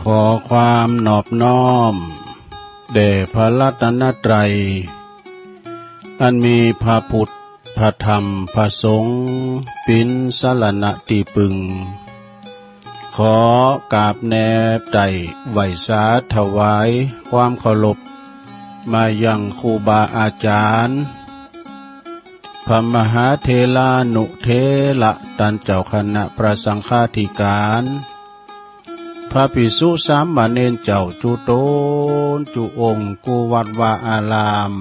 ขอความนอบน้อมแด่พระรัตนตรัยอันมีพระพุทธพระธรรมพระสงฆ์เป็นสรณะที่พึ่งขอกราบแนบไต่ไหวสาถวายความเคารพมายังครูบาอาจารย์พระมหาเถรานุเถระท่านเจ้าคณะพระสังฆาธิการพระภิกษุสามเณรเจ้าจุโตนจุองค์กุวัดวาอาราม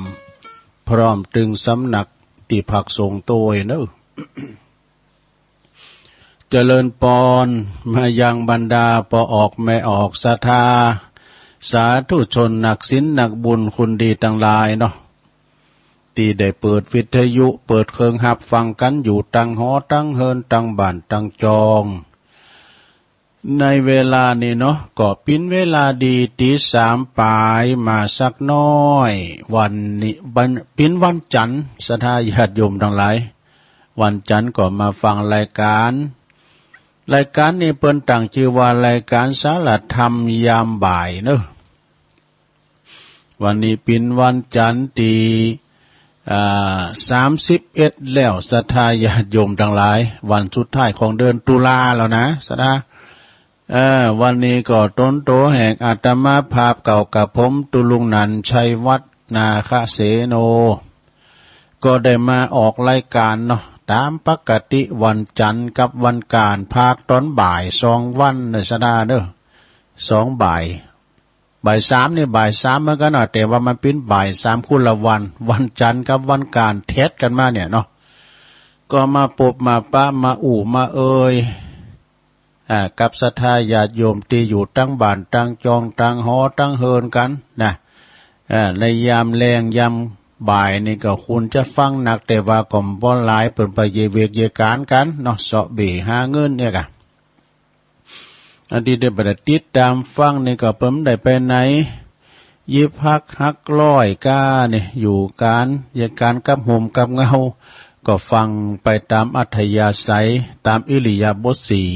พร้อมตึงสำนักติภักสงฆ์โตยเนอะเจริญปอนมายังบรรดาปอออกแม่ออกศรัทธาสาธุชนนักศีลนักบุญคุณดีทั้งหลายเนาะที่ได้เปิดวิทยุเปิดเครื่องหับฟังกันอยู่ตั้งหอตั้งเฮินตั้งบ้านตั้งจองในเวลานี้เนาะก็เป็นเวลาดีตีสามปลายมาสักน้อยวันนี้เป็นวันจันทร์ศรัทธาญาติโยมทั้งหลายวันจันทร์ก็มาฟังรายการนี้เปิ้นตั้งชื่อว่ารายการสารธรรมยามบ่ายเนอะวันนี้เป็นวันจันทร์ที่31แล้วศรัทธาญาติโยมทั้งหลายวันสุดท้ายของเดือนตุลาแล้วนะศรัทธาวันนี้ก็ต้นโตแห่งอาตมาภาพเก่ากับผมตุลุงนันชัยวัฒนาคเสโนก็ได้มาออกรายการเนาะตามปกติวันจันทร์กับวันการภาคตอนบ่าย2วันในศรัทธาเด้อ2บ่าย3นี่บ่าย3เหมือนกันเนาะแต่ว่ามันเป็นบ่าย3คนละวันจันทร์กับวันการเทศกันมาเนี่ยเนาะก็มาปบมาปะมาอู่มาเอ่ยกับศรัทธาญาติโยมที่อยู่ตั้งบ้านตั้งจองตั้งหอตั้งเฮินกันนะในยามแรงยามบ่ายนี่ก็คุณจะฟังหนักแต่ว่าก็บ่หลายเปิ่นไปเยเวกเยการกันเนาะเสาะเบหาเงินเนี่ยกะอันที่ได้ประติดตามฟังนี่ก็เพิ่มได้ไปไหนยิบฮักร้อยก้าเนี่ยอยู่การกับห่มกับเงาก็ฟังไปตามอัธยาศัยตามอิริยาบถสี่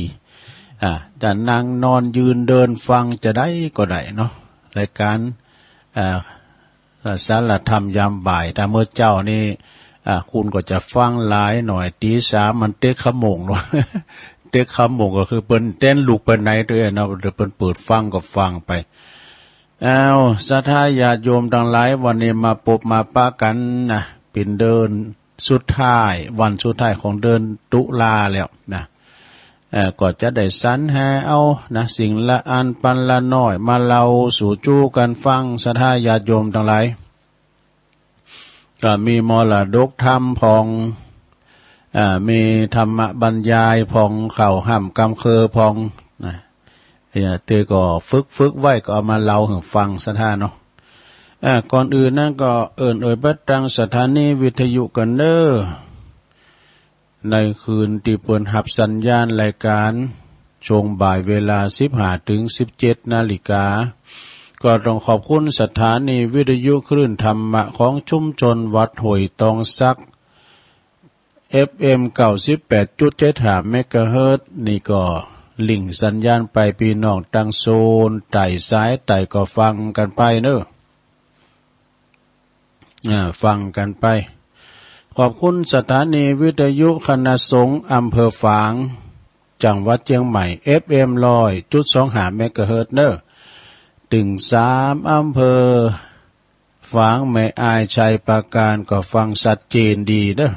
จะนั่งนอนยืนเดินฟังจะได้ก็ได้เนาะรายการสารธรรมยามบ่ายถ้าเมื่อเจ้านี่คุณก็จะฟังหลายหน่อยตีสามมันเต๊กขโมงเนาะเต๊กขโมงก็คือเปิ้นเต้นลูกไปไหนด้วยเนาะเปิ้นเปิดฟังก็ฟังไปศรัทธาญาติโยมทั้งหลายวันนี้มาพบมาปะกันนะเป็นเดินสุดท้ายวันสุดท้ายของเดือนตุลาแล้วนะก็จะได้สรรหาเอานะสิ่งละอันปันละน้อยมาเล่าสู่จู้กันฟังศรัทธาญาติโยมทั้งหลายก็มีมรดกธรรมพองมีธรรมบรรยายพองเข่าห้ำกำเคอพองนะเตก็ฝึกไว้ก็เอามาเล่าให้ฟังศรัทธาเนาะก่อนอื่นนั่นก็เอ่ยบัดตังสถานีวิทยุกันเด้อในคืนที่เปิดหับสัญญาณรายการช่วงบ่ายเวลา 15-17 นาฬิกาก็ต้องขอบคุณสถานีวิทยุคลื่นธรรมะของชุมชนวัดห้วยตองซัก FM 98.75 เมกะเฮิรตซ์นี่ก็ลิงก์สัญญาณไปพี่น้องตั้งโซนไต่ซ้ายไต่ก็ฟังกันไปเนอะฟังกันไปขอบคุณสถานีวิทยุคณะสงฆ์อำเภอฝางจังหวัดเชียงใหม่ FM 100.25 เมกะเฮิรตซ์เนอะถึง3อำเภอฝางแม่อายชัยปราการก็ฟังชัดเจนดีเนอะ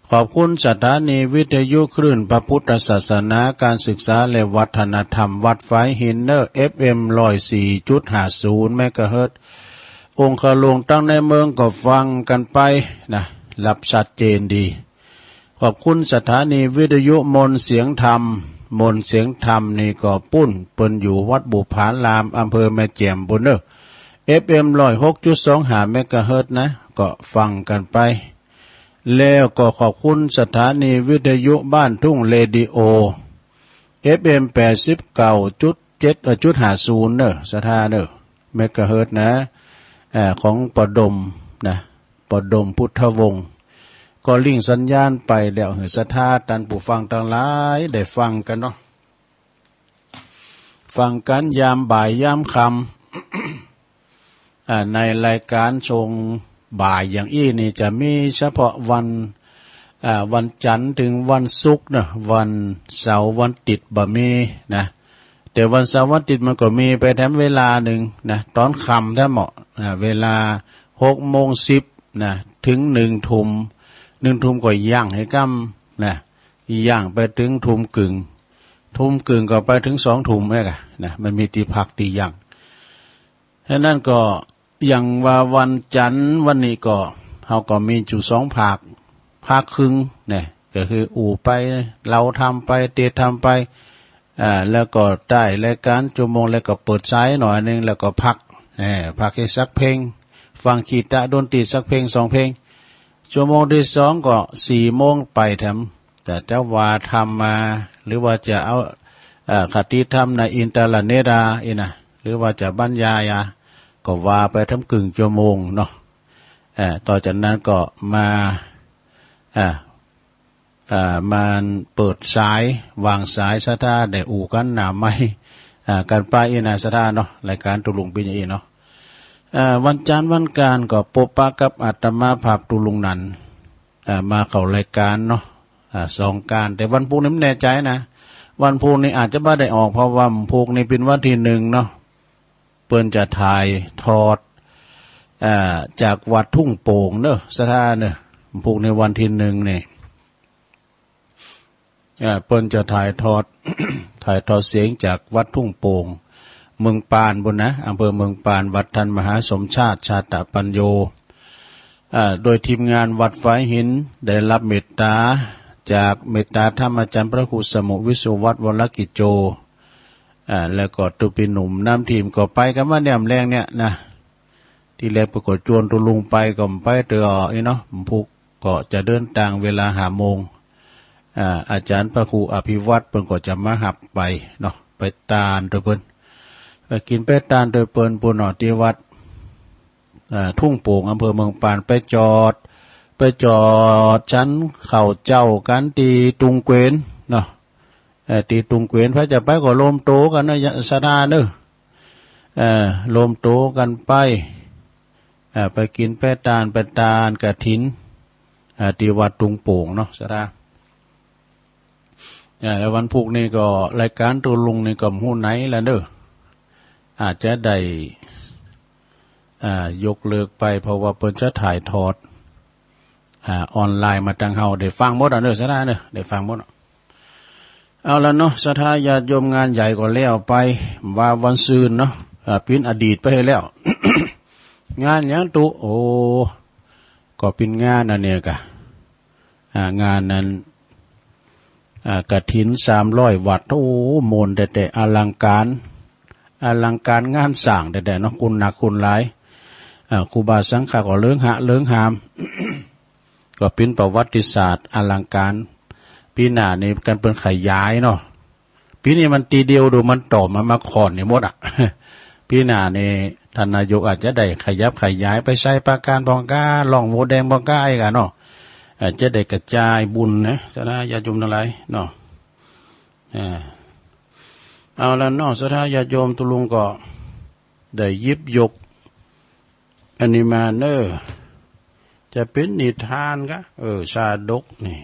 ขอบคุณสถานีวิทยุคลื่นพระพุทธศาสนาการศึกษาและวัฒนธรรมวัดฝายหินเนอร์ FM 104.50 เมกะเฮิรตซ์องค์ขลวงตั้งในเมืองก็ฟังกันไปนะรับชัดเจนดีขอบคุณสถานีวิทยุมนต์เสียงธรรมนี่ก็ปุ้นเปิ้นอยู่วัดบุพารามอำเภอแม่แจ่มบุญเนอร์ FM 106.25 เมกะเฮิรตซ์นะก็ฟังกันไปแล้วก็ขอบคุณสถานีวิทยุบ้านทุ่งเรดิโอ FM 89.50 เนอะสถาเนอะเมกะเฮิรตซ์นะของปดมนะปดมพุทธวงศ์ก็ลิงก์สัญญาณไปแล้วให้ศรัทธาท่านผู้ฟังทั้งหลายได้ฟังกันเนาะ ฟังกันยามบ่ายยามค่ำในรายการชงบ่ายอย่างอี้นี่จะมีเฉพาะวันจันทร์ถึงวันศุกร์นะวันเสาร์วันติดบ่มีนะแต่วันเสาร์วันติดมันก็มีไปแถมเวลาหนึ่งนะตอนค่ำถ้าเหมาะเวลา6:10นะถึง1 ทุ่มก็ย่างให้กั้มนะย่างไปถึงทุ่มกึ่งก็ไปถึง2 ทุ่มแม่กะนะมันมีตีพักตีย่างฉะนั้นก็อย่างว่าวันจันทร์วันนี้ก็เขาก็มีจุดภาคครึ่งเนี่ยก็คือไปเราทำไปเตะทำไปแล้วก็ได้รายการชั่วโมงแล้วก็เปิดสายหน่อยนึงแล้วก็พักให้สักเพลงฟังกีตาร์ดนตรีสักเพลง2 เพลงชั่วโมงที่2ก็4 โมงไปแถมแต่เจ้าว่าทำมาหรือว่าจะเอาคติธรรมในอินเทอร์เน็ตนะหรือว่าจะบรรยายก็ว่าไปทำชั่วโมงเนาะต่อจากนั้นก็มาเปิดสายวางสายสถาได้กันหนาไม่การป้ายนะสถาเนาะรายการตุลุงปีนี้เนาะวันจันทร์วันการก็พบปะกับอาตมาภาพตุลุงนันมาเข้ารายการเนาะ2 การแต่วันพุธนี้ไม่แน่ใจนะวันพุธนี้อาจจะไม่ได้ออกเพราะว่าพุธนี้เป็นวันที่1เนาะเปิ้นจะถ่ายทอดจากวัดทุ่งโป่งเนอะสถานเนอะพุธในวันที่1นี่เปิ้นจะถ่ายทอด เสียงจากวัดทุ่งโป่งเมืองปานบนนะอำเภอเมืองปานวัดทันมหาสมชาติชาตปัญโยโดยทีมงานวัดฝายหินได้รับเมตตาจากเมตตาธรรมอาจารย์พระครูสมุวิสุวัตวรกิจโจแล้วก็ตุปีหนุ่มน้ำทีมก็ไปกันว่าเนี่ยแรงเนี่ยนะที่แรกปรากฏจวนตุลุงไปก็ไปเตอเนาะพุกก็จะเดินทางเวลา5 โมงอาจารย์พระครูอภิวัตรเพิ่นก็จะมาหับไปเนาะไปตาลโดยเพิ่นไปกินไปตาลโดยเพิ่นปุณณที่วัดทุ่งโป่งอำเภอเมืองปานไปจอดชั้นเข่าเจ้ากันตีตุงเกวนเนาะตีตุงเกวนพระจะไปก็ลมโตกันนะสนาเนอะลมโตกันไปไปกินไปตาลกฐินที่วัดตุงโป่งเนาะสนาแล้ววันพุธนี่ก็รายการตัวลุงนี่ก็หูไหนแล้วเนอะอาจจะได้ยกเลิกไปเพราะว่าเพิ่นจะถ่ายทอดออนไลน์มาทางเฮาได้ฟังหมดเนอะสถานเนอะได้ฟังหมดเอาละเนาะศรัทธาญาติโยมงานใหญ่ก็แล้วไปว่าวันซืนเนาะเป็นอดีตไปให้แล้ว งานยังตุก็เป็นงานอันเนี้ยกะงานนั้นกฐิน300 วัดโมนแต่อลังการงานสร้างแต่เนาะคุณหนักคุณหลายครูบาสังฆะก็เลื้งหาม ก็เป็นประวัติศาสตร์อลังการปีหน้านี่กันเป็นขยายเนาะปีนี้มันตีเดียวดูมันต่อมาขอนนี่หมดปีหน้านี่ท่านนายกอาจจะได้ขยายไปใช้ประการบองก้าล่องโมแดงบองก้าอีกเนาะอาจจะได้กระจายบุญนะสนะญาติโยมทั้งหลายเนาะเอาละเนาะสนะญาติโยมตุลุงก็ได้หยิบยกอันนี้มาเนอะจะเป็นนิทานกะชาดกนี่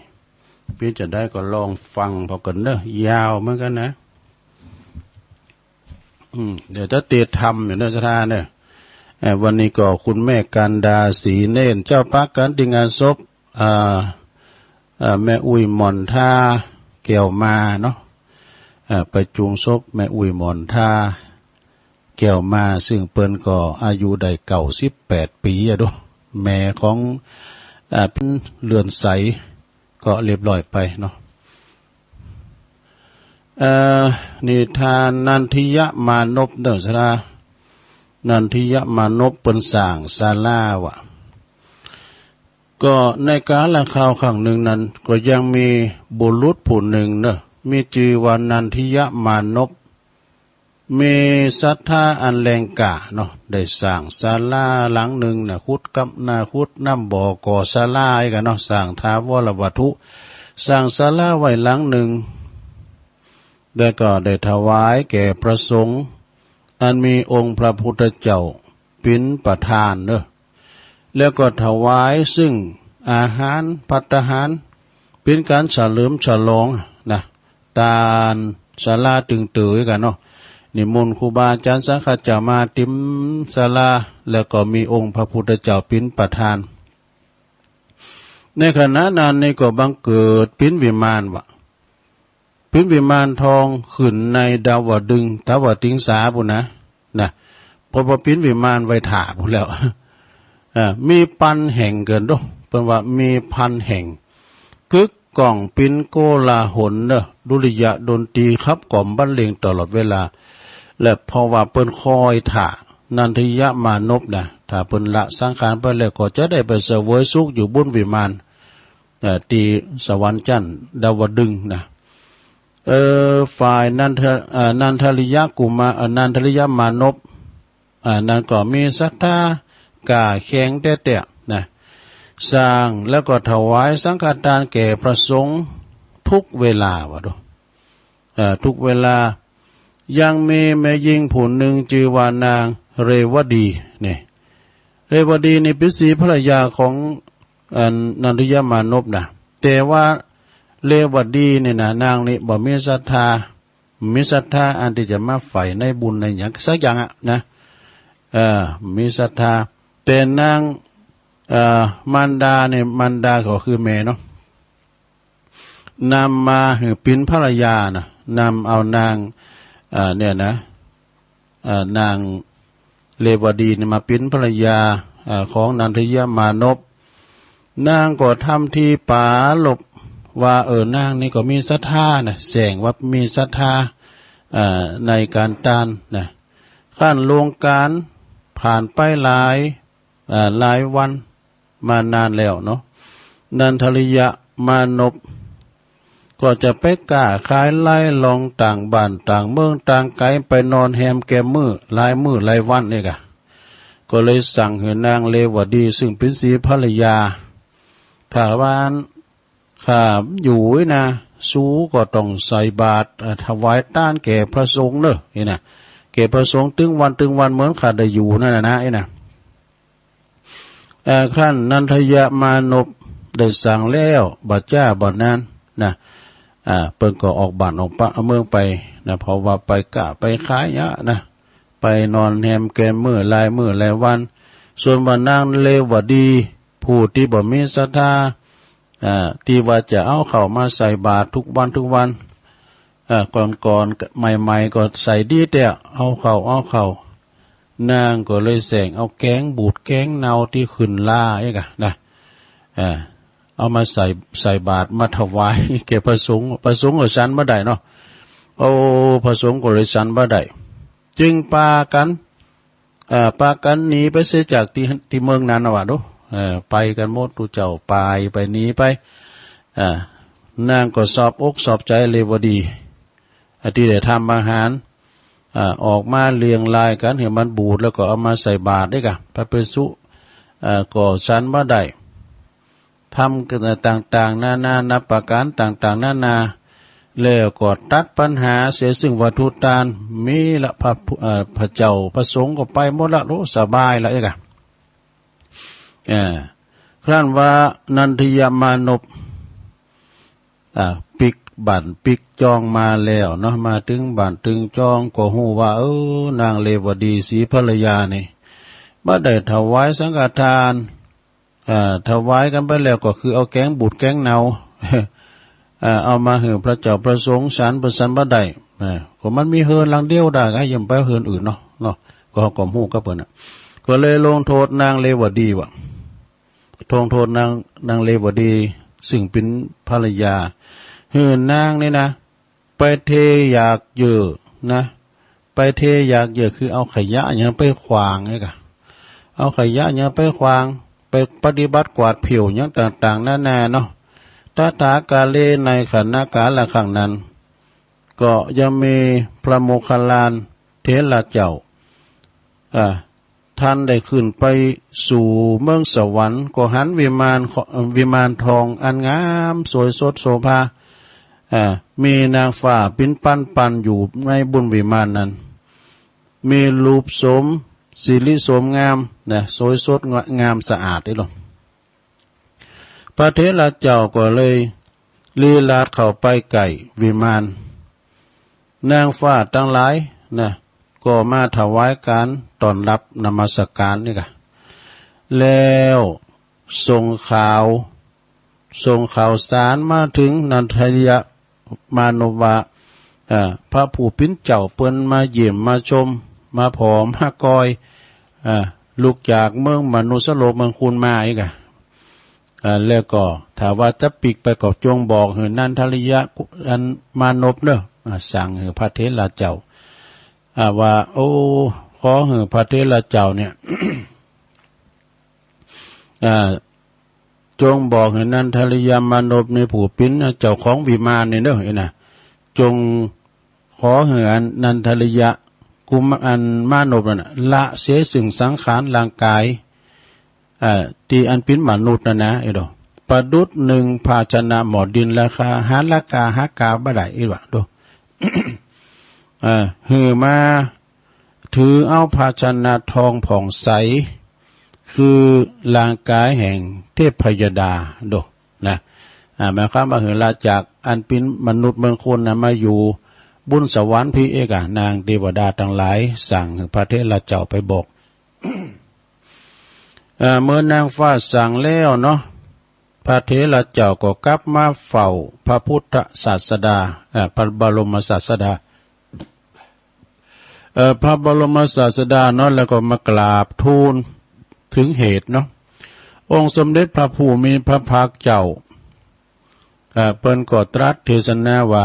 พี่จะได้ก็ลองฟังพอกันเนอะยาวเหมือนกันนะเดี๋ยวจะเตียทำอย่างเนอะสถานเนอะวันนี้ก็คุณแม่กันดาศรีเน่นเจ้าพักกันที่งานศพแม่อุ้ยหม่อนท่าเกี่ยวมาเนาะไปจูงศพแม่อุ้ยหม่อนท่าเกี่ยวมาซึ่งเปิ้นก็อายุได้98 ปีอะดูแม่ของเป็นเลือนใสก็เรียบร้อยไปเนาะนิทานนันทิยมานพเด้อสระนันทิยมานพเปิ้นสร้างศาลาวะก็ในกาลคราวครั้งหนึ่งนั้นก็ยังมีบุรุษผู้หนึ่งเนาะมีชื่อว่านันทิยมานพมีศรัทธาอันแรงกล้าเนาะได้สร้างศาลาหลังหนึ่งน่ะขุดน้ำบ่อก่อศาลาให้กันเนาะสร้างถาวรวัตถุสร้างศาลาไว้หลังหนึ่ง แล้วก็ได้ถวายแก่พระสงฆ์อันมีองค์พระพุทธเจ้าเป็นประธานเนอะแล้วก็ถวายซึ่งอาหารภัตตาหารเป็นการเฉลิมฉลองนะตาลศาลาตึงเตยกันเนาะนิมนต์ครูบาอาจารย์สังฆเจ้ามาติมศาลาแล้วก็มีองค์พระพุทธเจ้าเป็นประธานในขณะนั้นนี่ก็บังเกิดปิ่นวิมานวะปิ่นวิมานทองขึ้นในดาวดึงทวติงสาบุนะพอปิ่นวิมานไว้ถ่าบุแล้วมีพันแห่งเกินด้วยเป็นว่ามีพันแห่งกึกก้องปิ่นโกลาหลเนอะดุริยะดนตรีครับกล่อมบรรเลงตลอดเวลาและเพราะว่าเปิ้นคอยถ่านันทยมานพนะถ้าเปิ้นละสังขารไปแล้วก็จะได้ไปเสวยสุขอยู่บนวิมานตีสวรรค์จันทร์ดาวดึงนะฝ่ายนันทริยกุมารนันทริยมานพนั่นก็มีศรัทธากล้าแข็งแต่นะสร้างแล้วก็ถวายสังฆทานแก่พระสงฆ์ทุกเวลาวะดูทุกเวลายังมีแม่หญิงผู้หนึ่งชื่อว่านางเรวดีเนี่ยเรวดีนี่เป็นสีภรรยาของนันทยมานพนะแต่ว่าเรวดีเนี่ยนะนางนี่บ่มีศรัทธาอันที่จะมาใฝ่ในบุญในอย่างสักอย่างอ่ะนะมีศรัทธาแต่นางมารดาเนี่ยมารดาก็คือแม่เนาะนำมาหือปิ่นภรรยานะนำเอานางเนี่ยนะนางเรวดีเนี่ยมาเป็นภรรยาของนันทยมานพนางก็ทำทีป่าหลบว่านางนี่ก็มีศรัทธานะแสงว่ามีศรัทธาในการตานนะขั้นลงการผ่านไปหลายวันมานานแล้วเนาะนันทริยมานพก็จะไปกล้าขายไล่ลองต่างบ้านต่างเมืองต่างไกลไปนอนแฮมแกมมือหลายวันนี่กะก็เลยสั่งให้นางเลวดีซึ่งเป็นสีภรรยาถ้าว่าข้าอยู่นะสูก็ต้องใส่บาตรถวายต้านแก่พระสงฆ์เนอะนี่นะแก่พระสงฆ์ตึงวันเหมือนข้าได้อยู่นั่นนะไอ้นะขั้นนันทยมานพได้สั่งแล้วบัดจ้าบัดนั้นนะเปิ้นก็ออกบ้านออกปะเมืองไปนะเพราะว่าไปกะไปขายยะนะไปนอนแฮมแกมมือหลายวันส่วนว่านางเลวดีผู้ที่บ่มีศรัทธาที่ว่าจะเอาเข้ามาใส่บาตรทุกวันก่อนใหม่ๆก็ใส่ดีแต่เอาเข้านางก็เลยแสงเอาแกงบูดแกงเนาที่ขึ้นล่าไอ้กะนะเอามาใส่บาตรมาถวายแก่พระสงฆ์ก็ฉันบ่ได้เนาะพระสงฆ์ก็เลยฉันบ่ได้จึงพากันหนีไปเสียจากที่เมืองนั้นน่ะว่าดูไปกันหมดทุกเจ้าไปหนีไปนางก็สอบอกสอบใจเลวดีที่ได้ทำอาหารออกมาเรียงรายกันเห็นมันบูดแล้วก็เอามาใส่บาตรได้กะพระภิกษุก็ฉันบ่ได้ทำกันต่างๆนานับประการต่างๆนานาแล้วก็ตัดปัญหาเสียซึ่งวัตถุทานมีละพระเจ้าพระสงฆ์ก็ไปหมดละรู้สบายละไอ้กะครั้นว่านันทยมานพปิกบั่นปิกจองมาแล้วเนาะมาถึงบ้านถึงจองก็ฮู้ว่านางเลวดีสีภรรยานี่บ่ได้ถวายสังฆทานถวายกันไปแล้วก็คือเอาแกงบูดแกงเนาเอามาให้พระเจ้าพระสงฆ์ฉันประสันบ่ได้ก็มันมีเฮินหลังเดียวได้ก็ยังไปเฮินอื่นเนาะก็ฮู้กับเพิ่นก็เลยลงโทษนางเลวดีว่าทงโทษนางเลวดีซึ่งเป็นภรรยาเฮือนนางนี่นะไปเทอยากเยอะนะไปเทอยากเยอะคือเอาขยะอย่างไปขวางไงกะเอาขยะอย่างไปขวางไปปฏิบัติกวาดผิวอย่างต่างๆนานาเนาะตถากาเลในขณะกาลครั้งนั้นก็ยังมีพระโมคคัลลานเถระเจ้าท่านได้ขึ้นไปสู่เมืองสวรรค์ก็หันวิมานทองอันงามสวยสดโสภา มีนางฟ้าปิ้นปันอยู่ในบุญวิมานนั้นมีรูปสมสิริสมงามนะสวยสดงามสะอาดได้หรอพระเถระเจ้าก็เลยลีลาดเข้าไปไก่วิมานนางฟ้าทั้งหลายนะก็มาถวายการต้อนรับนมัสการนี่กะแล้วส่งข่าวสารมาถึงนันทยะมานวะพระผู้ปิ้นเจ้าเปิ้นมาเยี่ยมมาชมมาผอมมากอยลูกจากเมืองมนุสโลกเมืองคุณมาอีกแล้วก็ถ้าว่าจะปิกไปก็จงบอกให้นันทริยะอันมานพเนอะสั่งให้พระเถระเจ้าว่าโอ้ขอให้พระเถระเจ้าเนี่ย จงบอกให้นันทริยมานพในผู้ปิ้นเจ้าของวิมานนี่เนอะนะจงขอให้นันทริยะกุมอันมานพนั่นละเสียสิ่งสังขารร่างกายที่อันปิ้นมนุษย์นะไอ้ดอกประดุษหนึ่งภาชนะหมอดินราคาหาละกาหากาบ่ได้อีหว่าดู หือมาถือเอาภาชนะทองผ่องใสคือร่างกายแห่งเทพยดาดูนะหมายความว่าหือลาจากอันปิ้นมนุษย์เมืองคนนะมาอยู่บุญสวรรค์พี่เอกนางเทวดาทั้งหลายสั่งพระเถระเจ้าไปบอก เมื่อนางฟ้าสั่งแล้วเนาะพระเถระเจ้าก็กลับมาเฝ้าพระพุทธศาสดาพระบรมศาสดาพระบรมศาสดาเนาะแล้วก็มากราบทูลถึงเหตุเนาะองค์สมเด็จพระผู้มีพระภาคเจ้าเปิ้นก็ตรัสเทศนาว่า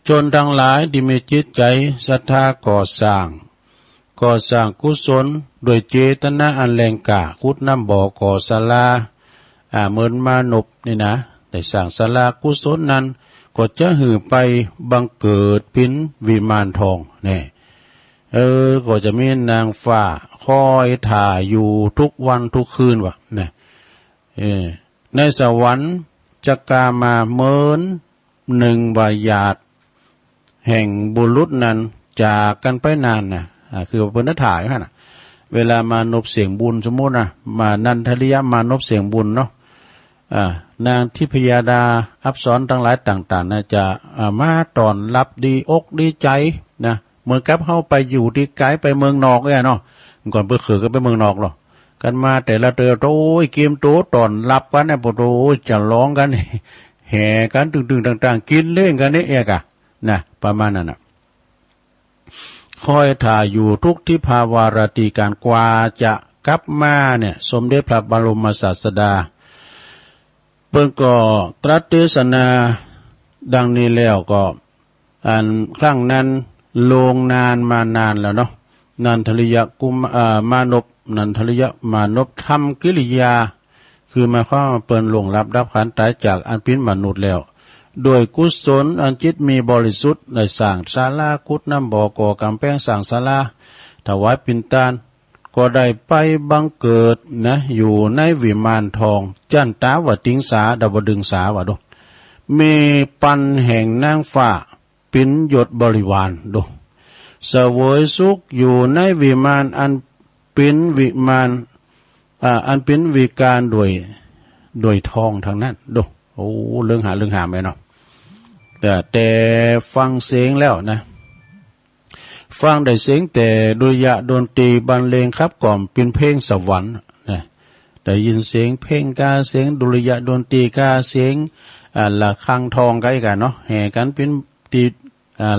ชนทั้งหลายที่มีจิตใจศรัทธาก่อสร้างกุศลโดยเจตนาอันแรงกล้าขุดน้ำบ่อก่อศาลาเหมือนมานพนี่นะได้สร้างศาลากุศลนั้นก็จะหือไปบังเกิดพินวิมานทองเนี่ยก็จะมีนางฟ้าคอยถ่ายอยู่ทุกวันทุกคืนวะเนี่ยในสวรรค์จะกามาเหมือนหนึ่งวายาตแห่งบุรุษนั้นจากกันไปนานนะคือเพิ่นถ่ายฮะเวลามานพเสียงบุญสมมุตินะมานันทริยมานพเสียงบุญเนาะนางทิพยดาอัปสรทั้งหลายต่างๆนะจะมาตอนรับดีอกดีใจนะเหมือนกับเข้าไปอยู่ที่ไกลไปเมืองนอกเนาะก่อนเพื่อเขือก็ไปเมืองนอกหรอกกันมาแต่ละเตอโอ้ยเกมโตตอนรับกันเนี่ยปโตจะร้องกันแห่กันตึงๆต่างๆกินเล่นกันนี่เอกนะประมาณนั้นนะคอยถ่ายอยู่ทุกที่ภาวารตีการกว่าจะกลับมาเนี่ยสมเด็จพระบรมศาสดาเพิ่นก็ตรัสเทศนาดังนี้แล้วก็อันครั้งนั้นลงนานมานานแล้วเนาะนันทริยกุมมานพนันทริยมานพทำกิริยาคือหมายความว่าเปิ้นหลงรับขันตายจากอันเป็นมนุษย์แล้วโดยกุศลอันจิตมีบริสุทธิ์ได้สร้างศาลากุดน้ำบ่อก่อกำแพงสร้างศาลาถวายปิ่นตาลก็ได้ไปบังเกิดนะอยู่ในวิมานทองจันตาวติงสาดาวดึงสาวะดูมีปันแห่งนางฟ้าปิ่นยศบริวารดูเสวยสุขอยู่ในวิมานอันเป็นวิมานอันเป็นวิการด้วยทองทางนั้นดูโอ้เรื่องหาไหมเนาะแต่ฟังเสียงแล้วนะฟังได้เสียงแต่ดุริยะดนตรีบรรเลงครับกล่อมเป็นเพลงสวรรค์นะได้ยินเสียงเพลงกาเสียงดุริยะดนตรีกาเสียงละคังทองกันเนาะแห่กันเป็นตี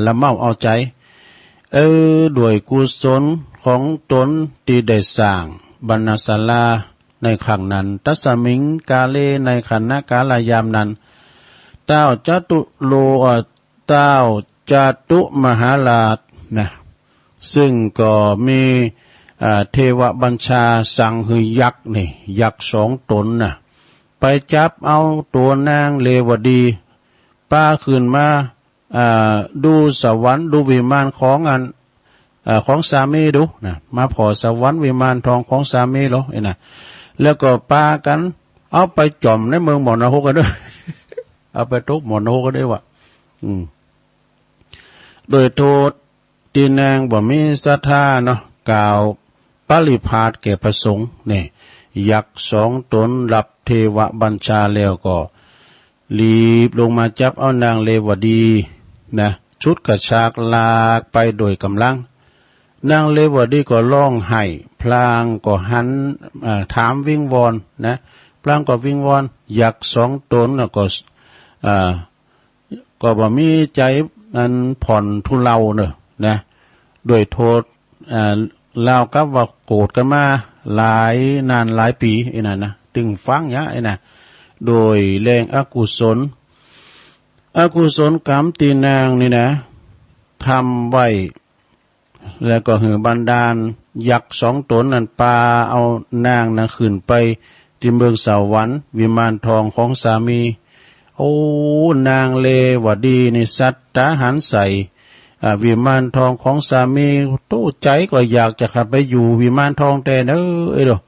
ละเมาเอาใจด้วยกุศลของตนที่ได้สร้างบรรณศาลาในครั้งนั้นตัสมิงกาเลในขันนกาลายามนั้นเต้าจตุโลเต้าจตุมหาราชนะซึ่งก็มีเทวบัญชาสั่งให้ยักษ์นี่ยักษ์สองตนนะไปจับเอาตัวนางเลวดีป้าขึ้นมาดูสวรรค์ดูวิมานของของสามีดูนะมาพอสวรรค์วิมานทองของสามีเหรอนะแล้วก็ปากันเอาไปจ่อมในเมืองบ่อนรกกันด้วย เอาไปทุบหมอโนก็ได้วะโดยโทษตีนางบ่มีศรัทธาเนาะกล่าวปริพาทแก่พระสงฆ์เนี่ยยักษ์สองตนรับเทวบัญชาแล้วก็รีบลงมาจับเอานางเลวดีนะชุดกระชากลากไปโดยกำลังนางเลวดีก็ร้องไห้พลางก็หันถามวิงวอนนะพลางก็วิงวอนยักษ์สองตนแล้วก็บ่มีใจอันผ่อนทุเลาเนอะนะโดยโทษเล่ากับว่าโกรธกันมาหลายนานหลายปีไอ้นั่นนะตึงฟังยะไอ้น่ะโดยแรงอกุศลกรรมตีนางนี่นะทำไว้แล้วก็หือบรรดาลยักษ์สองตนนั้นปาเอานางนะขึ้นไปที่เมืองสวรรค์วิมานทองของสามีโอ้นางเลวดีนี่สัตตาหันใส่วิมานทองของสามีตู้ใจก็อยากจะขับไปอยู่วิมานทองแต่เนไอ้ดอก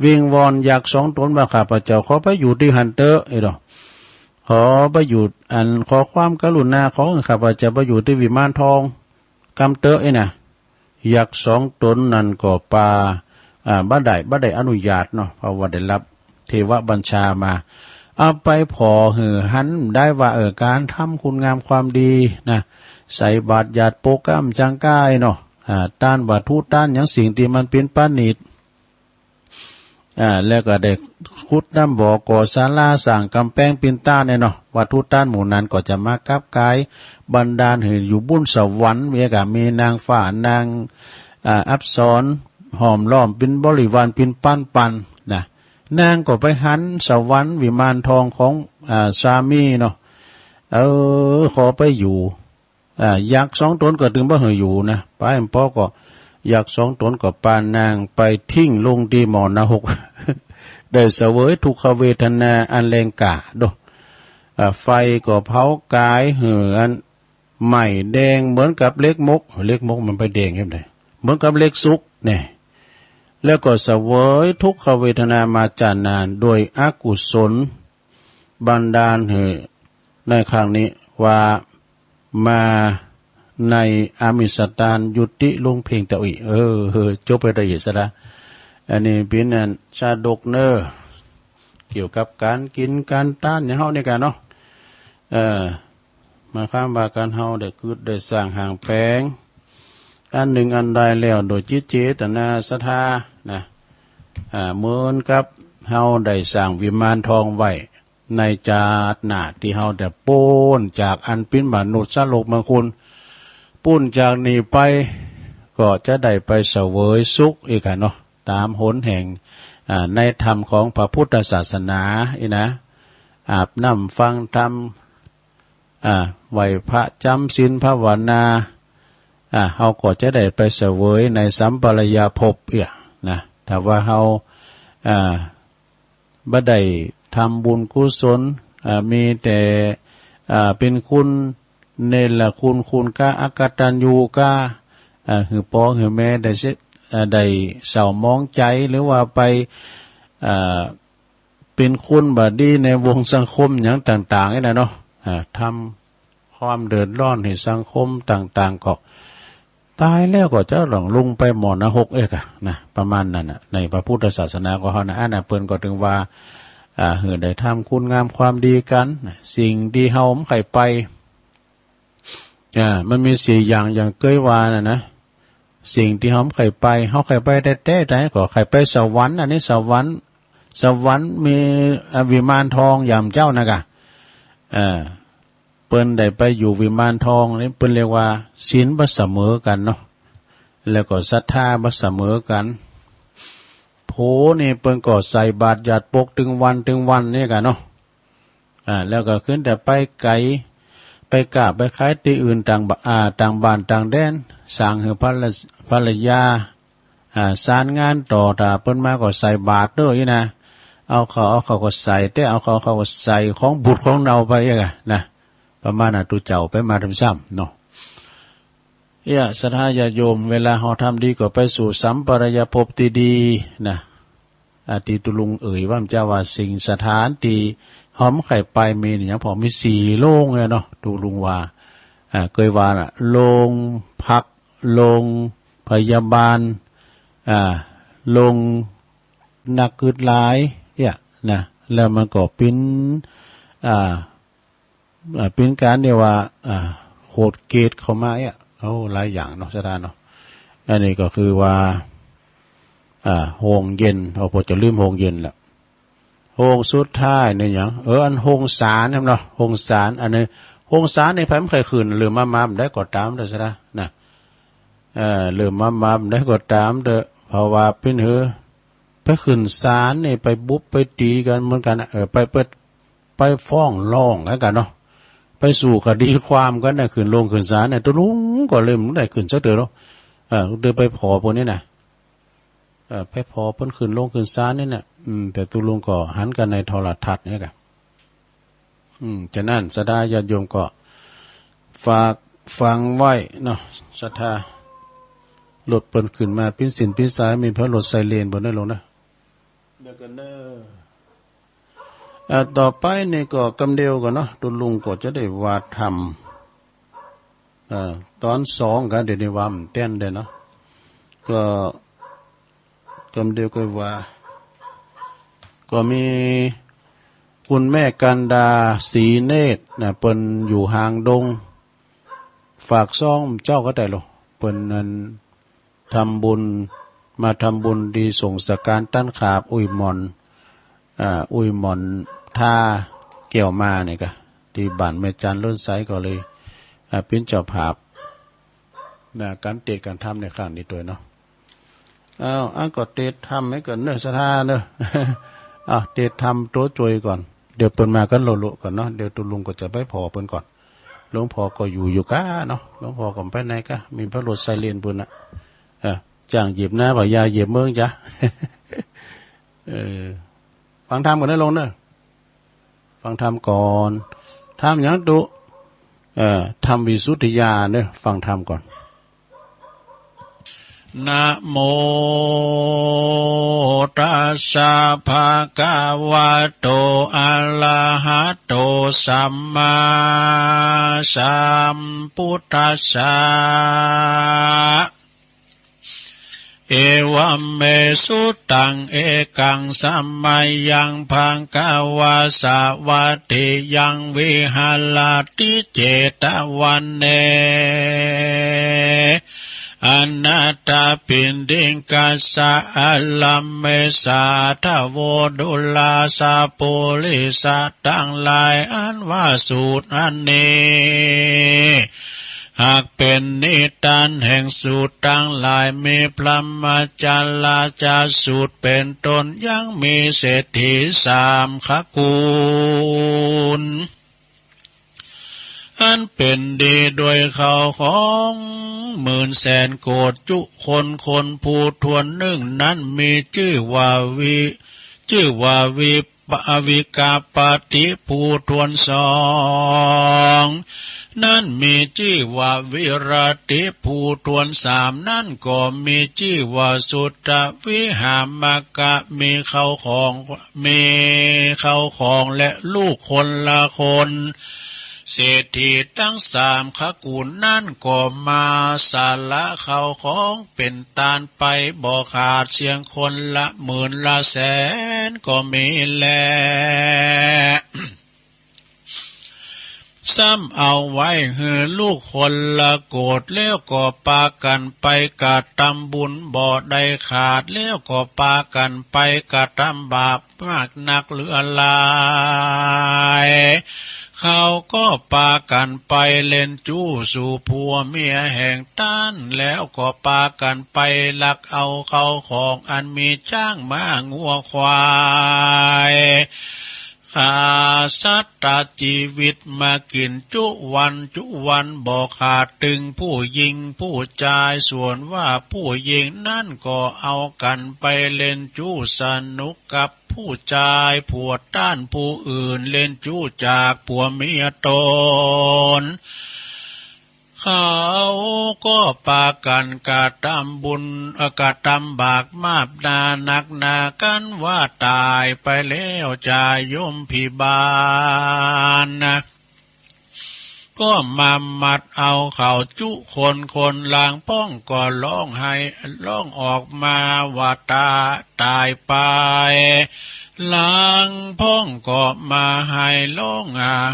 วิงวอนอยากสองตนมาข้าพเจ้าขอไปอยู่ที่หันเตอไอ้ดอกขอไปอยู่ขอความกรุณาของข้าพเจ้าไปอยู่ที่วิมานทองกำเตอไอ้น่ะอยากสองตนนั่นก็ปาบ่ได้อนุญาตเนาะเพราะว่าได้รับเทวบัญชามาเอาไปพอหันได้ว่าการทำคุณงามความดีนะใส่บาตรหยาดโปกำจังก้ายเนาะต้านบาทุต้านอย่างสิ่งที่มันเป็นปานิดแล้วก็ได้ขุดน้ำบ่อก่อศาลาสร้างกำแพงปินต้านเนี่ยเนาะวัตถุต้านหมู่นั้นก็จะมากับกายบรรดาลอยู่บุญสวรรค์มีนางฟ้านางอัปสรหอมล้อมเป็นบริวารเป็นปันนะนางก็ไปหันสวรรค์วิมานทองของสามีเนาะขอไปอยู่ยักษ์สองตนก็ถึงบ่ให้อยู่นะไปพ่อก็ยักษ์สองตนก็ปานนางไปทิ้งลงที่หมอนรก ได้เสวยทุกขเวทนาอันแรงกาดไฟก็เผากายอันใหม่แดงเหมือนกับเล็กมกมันไปแดงยังไงเหมือนกับเล็กซุกเนี่ยแล้วก็เสวยทุกขเวทนามาจานานโดยอกุศลบันดาลในครั้งนี้ว่ามาในอามิสตานยุติลงเพียงแต่อีจบไปได้ยินซะละอันนี้เป็นชาดกเนอเกี่ยวกับการกินการต้านอย่างเฮาในการเนาะมาข้ามบาการเฮาได้คืดได้สร้างห่างแปลงอันหนึ่งอันใดแล้วโดยจิตเจตนาศรัทธานะเหมือนกับเฮาได้สร้างวิมานทองไว้ในจาดหนาที่เฮาได้โป้นจากอันเป็นมนุษย์สโลกมงคลปุ้นจากนี้ไปก็จะได้ไปเสวยสุขอีกเนาะตามหนแห่งในธรรมของพระพุทธศาสนานะอาบน้ำฟังธรรมไหวพระจำศีลภาวนาเฮาก็จะได้ไปเสวยในสัมปรายภพนะแต่ว่าเฮาบ่ได้ทำบุญกุศลมีแต่เป็นคุณเนรคุณกะอกตัญญูกะคือพ่อคือแม่ได้เศร้ามองใจหรือว่าไปเป็นคุณบดีในวงสังคมอย่างต่างๆนี่นะเนาะทำความเดือดร้อนให้สังคมต่างๆก็ตายแล้วก็จะหลงลงไปหมอนรกนะประมาณนั้นในพระพุทธศาสนาก็เฮานะเพิ่นก็ถึงว่าได้ทำคุณงามความดีกันสิ่งที่เฮาไข่ไปมันมี4อย่างเกยว่านะสิ่งที่เฮาไข่ไปเฮาไข่ไปแต่ไหนก็ไข่ไปสวรรค์อันนี้สวรรค์มีวิมานทองยามเจ้านะกะเปิ้นได้ไปอยู่วิมานทองนี่เปิ้นเรียกว่าศีลบ่เสมอกันเนาะแล้วก็ศรัทธาบ่เสมอกันโผนี่เปิ้นก็ใส่บาตรหยาดปกถึงวันนี่กันเนาะแล้วก็ขึ้นแต่ไปไกลไปกราบไปขายที่อื่นต่างบ้านต่างแดนสร้างให้ภรรยาสารงานต่อถ้าเปิ้นมาก็ใส่บาตรเด้อนะเอาเขาก็ใส่แต่เอาเขาก็ใส่ของบุตรของเราไปนะประมาณนั้นตุเจ้าไปมาทำซ้ำเนาะศรัทธาญาติโยมเวลาเฮาทำดีก็ไปสู่สัมปรายภพที่ดีนะที่ตุลุงว่าเจ้าว่าสิ่งสถานที่ หอมไข่ไปมีอย่างพอมี4โรงเลยเนาะตูลุงว่าเคยว่าน่ะโรงพักโรงพยาบาลโรงนักกึดหลายเนี่ยนะแล้วมันก็เป็นการเดียวว่าโคดเกตเข้ามาเนี่ยหลายอย่างเนาะสถานเนาะอันนี้ก็คือว่าโฮงเย็นพอจะลืมโฮงเย็นแล้วโฮงสุดท้ายเนี่ยอย่างอันโฮงสารเนาะโฮงสารอันนี้โฮงสารในไผมันเคยคืนหรือมาได้ก็ตามเด้อซะนะหรือมาได้ก็ตามเด้อเพราะว่าเป็นไปขึ้นศาลนี่ไปบุบไปตีกันเหมือนกันไปฟ้องร้องแล้วกันเนาะไปสู่คดีความกันน่ะขึ้นลงขึ้นศาลเนี่ยตัวลุงก็เลยมันได้ขึ้นซะเด้อเนาะเดินไปพอพวกนี้น่ะไปพอเพิ่นขึ้นลงขึ้นศาลนี่น่ะแต่ตัวลุงก็หันกันในโทรทัศน์นี่กันฉะนั้นสดาญาติโยมก็ฝากฟังไว้เนาะศรัทธารถเปิ้นขึ้นมาปิ้นสินปิ้นสายมีพระรถไซเรนบ่ได้ลงนะเดี๋ยวกันเด้อต่อไปนี่ก็กำเดียวก่อนเนาะตุลุงก็จะได้ว่าทำตอน2กันเดี๋ยวนี้ว่ามันเต้นเด้เนาะก็กำเดียวก็ว่าก็มีคุณแม่กันดาศรีเนตรนะเปิ้นอยู่ห่างดงฝากซ่องเจ้าก็ได้หรอเปิ้นนั้นทำบุญมาทำบุญดีส่งสการตั้นขาบอุ้ยหมอนท่าเกี่ยวมาเนี่ยก็ที่บ้านแม่จันเลื่อนไซก็เลยเป็นเจ้าภาพการเตะการทำในข้างนี้ตัวเนาะอันก็เตะทำให้ก่อนเนื้อสถาเนอะเตะทำตัวจอยก่อนเดี๋ยวเปิ้นมากันโลก่อนเนาะเดี๋ยวตุลุงก็จะไปพอเปิ้นก่อนหลวงพ่อก็อยู่ก้าเนาะหลวงพ่อก็ไปไหนก้ามีพระรถไซเรนเปิ้นน่ะจ้างเหยียบหน้าบ่ยาเหยียบเมืองจ้ะฟังธรรมก่อนได้ลงเนอะฟังธรรมก่อนธรรมอย่างตุธรรมวิสุทธิญาณเนอะฟังธรรมก่อนนะโมตัสสะภะคะวะโตอะระหะโตสัมมาสัมพุทธัสสะเอวัมเมสุตังเอกังสัมมายังพังกาวาสาวัตถิยังวิหารติเจตวันเนอนัตตาปินดิงกัสสะอัลลัมเมสาทโวดุลาสาปุลิสัตตังหลายอันว่าสูตรอันนี้หากเป็นนิทานแห่งสูตรตั้งหลายมีพระมาจาลาจาสูตรเป็นต้นยังมีเศรษฐี3 ขกูลอันเป็นดีโดยเขาของ10,000 โกฏจุคนผู้ทวนนั้นมีชื่อว่าปวิกาปฏิผู้ทวน2นั่นมีชื่อว่าวิรติผู้ทวน3นั่นก็มีชื่อว่าสุตตวิหามกะมีเข้าของและลูกคนละคนเศรษฐีทั้ง3 ขกูลนั่นก็มาสาละเข้าของเป็นตานไปบ่ขาดเสียงคนละหมื่นละแสนก็มีแล ซ้ำเอาไว้หือลูกคนละโกรธแล้วก็ปากันไปกะทำบุญบ่ได้ขาดแล้วก็ปากันไปกะทำบาปมากนักเหลือหลายเขาก็ปากันไปเล่นจู้สู่ผัวเมียแห่งต้านแล้วก็ปากันไปลักเอาเขาของอันมีจ้างม้างัวควายข้าสัตว์ชีวิตมากินจุวันบ่ขาดตึงผู้หญิงผู้ชายส่วนว่าผู้หญิงนั่นก็เอากันไปเล่นจู้สนุกกับผู้ชายผัวต้านผู้อื่นเล่นจู้จากผัวเมียตนข เขาก็ปากันกะทำบุญกะทำบากมาบนานักนากันว่าตายไปแล้วจะยมพิบาลนะก็มามัดเอาเขาจุคนลางป้องก็ร้องให้ร้องออกมาว่าตายไปลางพ้องก็มาให้ร้อง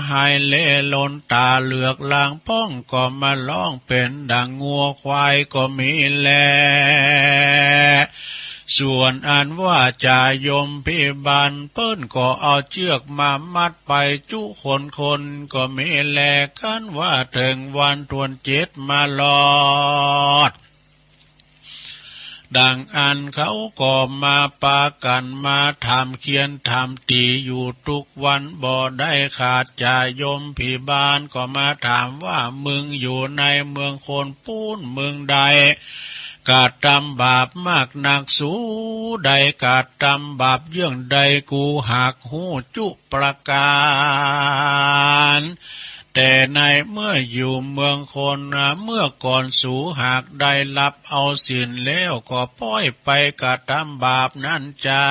ให้เล่ลนตาเหลือกลางพ้องก็มาร้องเป็นดังงัวควายก็มีแลส่วนอันว่าจะยมพิบาลเปิ้นก็เอาเชือกมามัดไปจุคนก็มีแลกันว่าถึงวันทวนเจ็ดมาลอดดังอันเขาก็มาปากันมาทำเขียนทำตีอยู่ทุกวันบ่ได้ขาดจะยมพิบาลก็มาถามว่ามึงอยู่ในเมืองโคนปูนเมืองใดกาดทำบาปมากหนักสูใดกาดทำบาปเยื่องใดกูหักหูจุประการแต่ในเมื่ออยู่เมืองคนเมื่อก่อนสูหากได้รับเอาสินแล้วก็ป้อยไปกาดทำบาปนั่นจ้า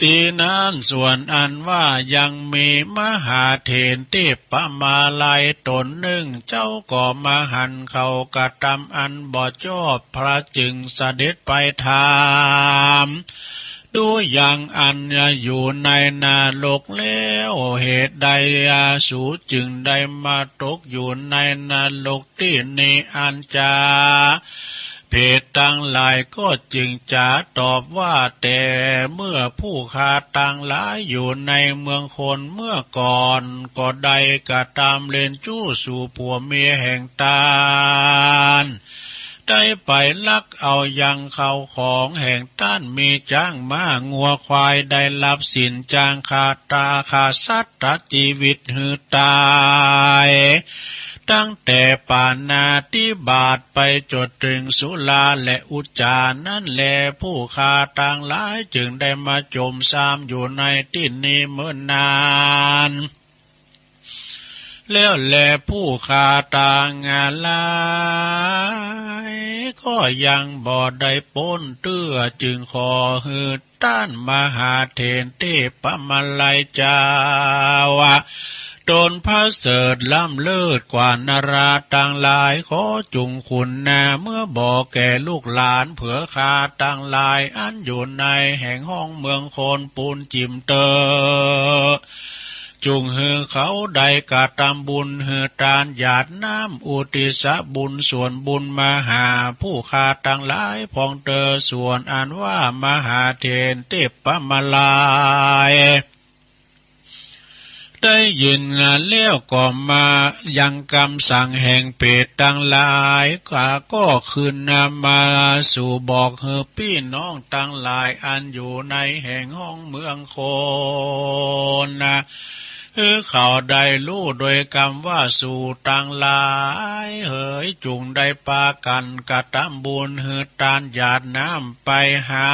ตีนั้นส่วนอันว่ายังมีมหาเถรเทพมาลัยตนหนึ่งเจ้าก็มาหันเขากระทำอันบ่ชอบพระจึงเสด็จไปถามดูอย่างอันอยู่ในนาโลกแล้วเหตุใดสูจึงได้มาตกอยู่ในนาโลกที่นี้อันจาเพศต่างหลายก็จึงจะตอบว่าแต่เมื่อผู้ค้าต่างหลายอยู่ในเมืองคนเมื่อก่อนก็ได้กระทำเล่นจู้สู่ผัวเมียแห่งตาลได้ไปลักเอายังเขาของแห่งต้านมีจ้างม้างัวควายได้รับสินจ้างขาตาขาสัตว์ตัดชีวิตหือตายตั้งแต่ปานาติบาตไปจดถึงสุราและอุจจานั่นแลผู้ค้าต่างหลายจึงได้มาจมซ้ำอยู่ในที่นี้เมื่อนานแล้วแลผู้ค้าต่างงานหลายก็ยังบ่ได้พ้นเตื้อจึงขอหือต้านมหาเถรเทพมาลัยเจ้าวะตนพระเสริฐล้ำเลิศกว่านาราต่างหลายขอจุงคุณนาเมื่อบอกแก่ลูกหลานเผื่อคาต่างหลายอันอยู่ในแห่งห้องเมืองโคนปูนจิมเตอจุงหือเขาได้กะทำบุญหือทานหยาดน้ำอุติสบุญส่วนบุญมาหาผู้คาต่างหลายพองเตอส่วนอันว่ามหาเถรเทพมาลัยได้ยินงานแล้วก็มายังคำสั่งแห่งเพศต่างหลายก็คืนนำมาสู่บอกเฮอพี่น้องต่างหลายอันอยู่ในแห่งห้องเมืองโคนเขาได้รู้โดยคำว่าสู่ต่างหลายเฮ้ยจุงได้ปากันกระทำบุญหือทานหยาดน้ำไปหา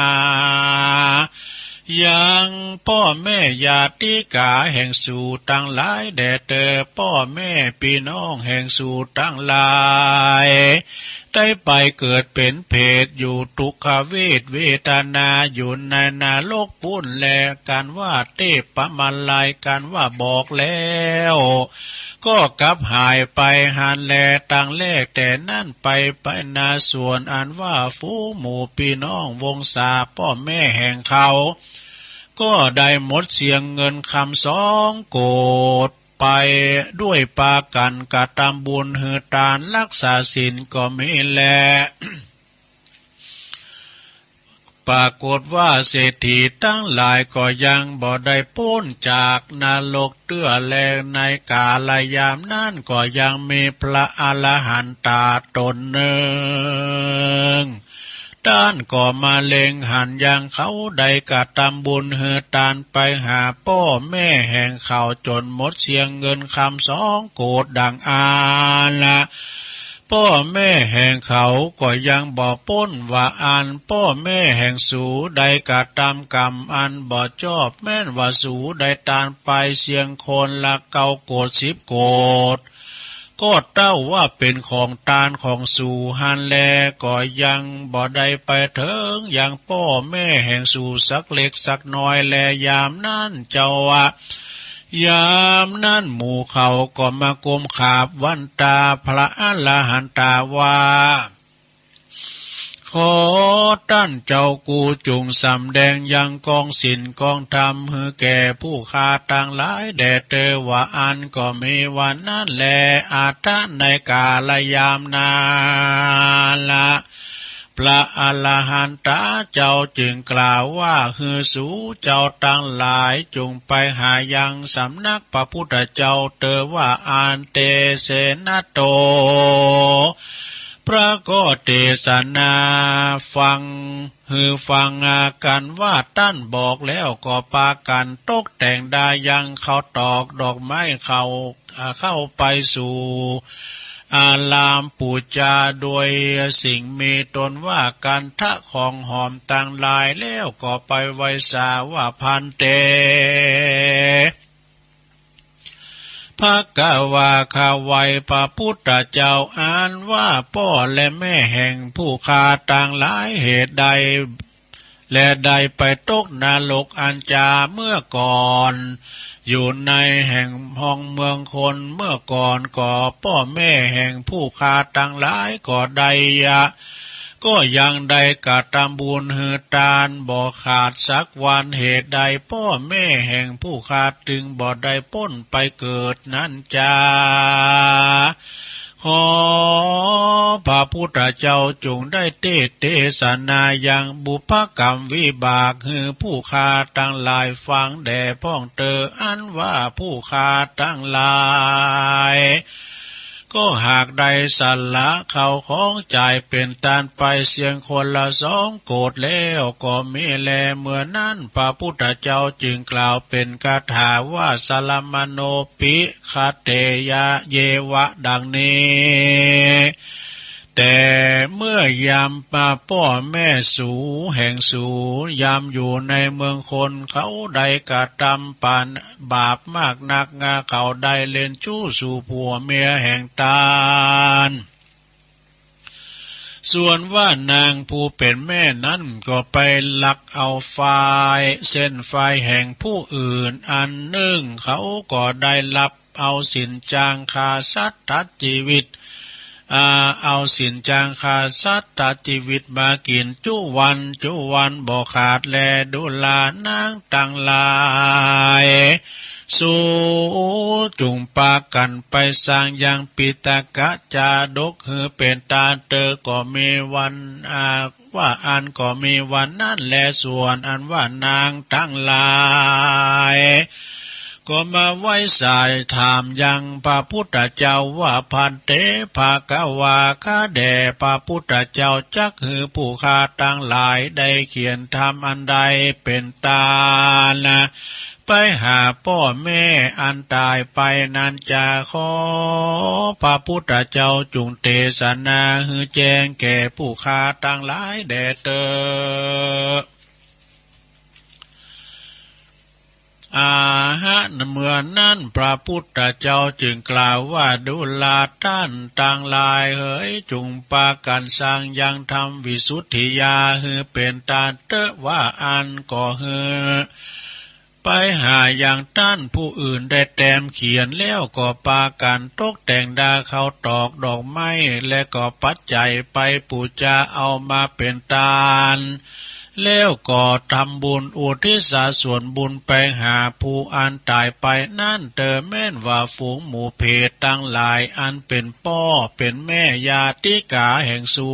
ยังพ่อแม่ญาติกาแห่งสู่ต่างหลายแด่เตอพ่อแม่พี่น้องแห่งสู่ต่างหลายได้ไปเกิดเป็นเพศอยู่ทุกขเวทนาอยู่ในนาโลกปุ่นแลกันว่าเทพมาลัยกันว่าบอกแล้วก็กลับหายไปหันแลต่างแลกแต่นั่นไปนาส่วนอันว่าฟูหมู่พี่น้องวงศาพ่อแม่แห่งเขาก็ได้หมดเสียงเงินคำ2 โกฏไปด้วยปากันกะทำบุญหือทานรักษาศีลก็มีแล ปรากฏว่าเศรษฐีทั้งหลายก็ยังบ่ได้พ้นจากนรกเตื้อแลในกาลยามนั้นก็ยังมีพระอรหันตาตนหนึ่งด้านก็มาเล็งหันยังเขาได้กะทำบุญเฮือทานไปหาพ่อแม่แห่งเขาจนหมดเสียงเงินคำ2 โกฏดังอาละ พ่อแม่แห่งเขาก็ยังบ่ป้นว่าอันพ่อแม่แห่งสูใดกะตามกรรมอันบ่ชอบแม่นว่าสูใดตานไปเสียงคนละเกาโกด10 โกดก็เต้าว่าเป็นของตานของสู่หันแลก็ยังบ่ได้ไปถึงอย่างพ่อแม่แห่งสู่สักเล็กสักน้อยแลยามนั้นเจ้าวะยามนั้นหมู่เขาก็มากมขาบวันตาพระอรหันตาว่าขอท่านเจ้ากูจุงสำแดงยังกองศีลกองธรรมให้แก่ผู้ฆ่าต่างหลายแด่เตว่าอันก็มีวันนั้นแลอาจารย์ในกาลยามนาละพระอรหันตเจ้าจึงกล่าวว่าฮือสูเจ้าตั้งหลายจงไปหายังสำนักพระพุทธเจ้าเตว่าอันเตเสนาโตพระก็เทศนาฟังกันว่าท่านบอกแล้วก็ปากันตกแต่งได้ยังเขาตอกดอกไม้เข้าไปสู่อารามปูจาโดยสิ่งมีตนว่ากันทะของหอมต่างลายแล้วก็ไปไว้สาว่าพันเตภะคะวาคาไวพระพุทธเจ้าอ่านว่าพ่อและแม่แห่งผู้ฆ่าต่างหลายเหตุใดและใดไปตกนรกอันจาเมื่อก่อนอยู่ในแห่งห้องเมืองคนเมื่อก่อนก็พ่อแม่แห่งผู้ฆ่าต่างหลายก็ใดก็ยังได้กะทำบุญหือทานบ่ขาดสักวันเหตุใดพ่อแม่แห่งผู้ขาดจึงบ่ได้พ้นไปเกิดนั้นจาขอพระพุทธเจ้าจงได้เทศนายังบุพกรรมวิบากคือผู้ฆ่าทั้งหลายฟังแด่พ้องเตออันว่าผู้ฆ่าทั้งหลายก็หากได้สัลละเขาของจ่ายเป็นตานไปเสียงคนละ2 โกดแล้วก็มีแลเมื่อนั้นพระพุทธเจ้าจึงกล่าวเป็นคาถาว่าสลามโนปิคาเตยะเยวะดังนี้แต่เมื่อยามมาพ่อแม่สูแห่งสูยามอยู่ในเมืองคนเขาใดกระทำปานบาปมากนักเขาได้เล่นชู้สู่ผัวเมียแห่งตาลส่วนว่านางผู้เป็นแม่นั้นก็ไปลักเอาเส้นไฟแห่งผู้อื่นอันหนึ่งเขาก็ได้รับเอาสินจางคาสัตว์ตัดชีวิตเอาสินจางคาสัตว์ตัดชีวิตมากินจุวันบ่ขาดแลดุลานางตั้งหลายสู่จุงปากันไปสร้างยังปิตกะจาดกคือเป็นตาเตอก็มีวันว่าอันก็มีวันนั้นแลส่วนอันว่านางตั้งหลายก็มาไว้สายถามยังพระพุทธเจ้าว่าพันเตภะคะวาข้าแด่พระพุทธเจ้าจักคือผู้ฆ่าตั้งหลายได้เขียนทำอันใดเป็นตานะไปหาพ่อแม่อันตายไปนั้นจะขอพระพุทธเจ้าจุงเทศนาฮือแจ้งแก่ผู้ฆ่าตั้งหลายแด่เตอเมื่อนั้นพระพุทธเจ้าจึงกล่าวว่าดุลาท่านต่างหลายเอ๋ยจุงปากันสร้างยังทำวิสุทธิยาฮือเป็นตาเตอว่าอันก็ฮือไปหาอย่างท่านผู้อื่นได้แต้มเขียนแล้วก็ปากันตกแต่งดาเขาตอกดอกไม้และก็ปัจจัยไปปูจาเอามาเป็นทานแล้วก็ทำบุญอุทิศส่วนบุญไปหาผู้อันตายไปนั่นเตอแม่นว่าฝูงหมู่เพศตั้งหลายอันเป็นพ่อเป็นแม่ญาติกาแห่งสู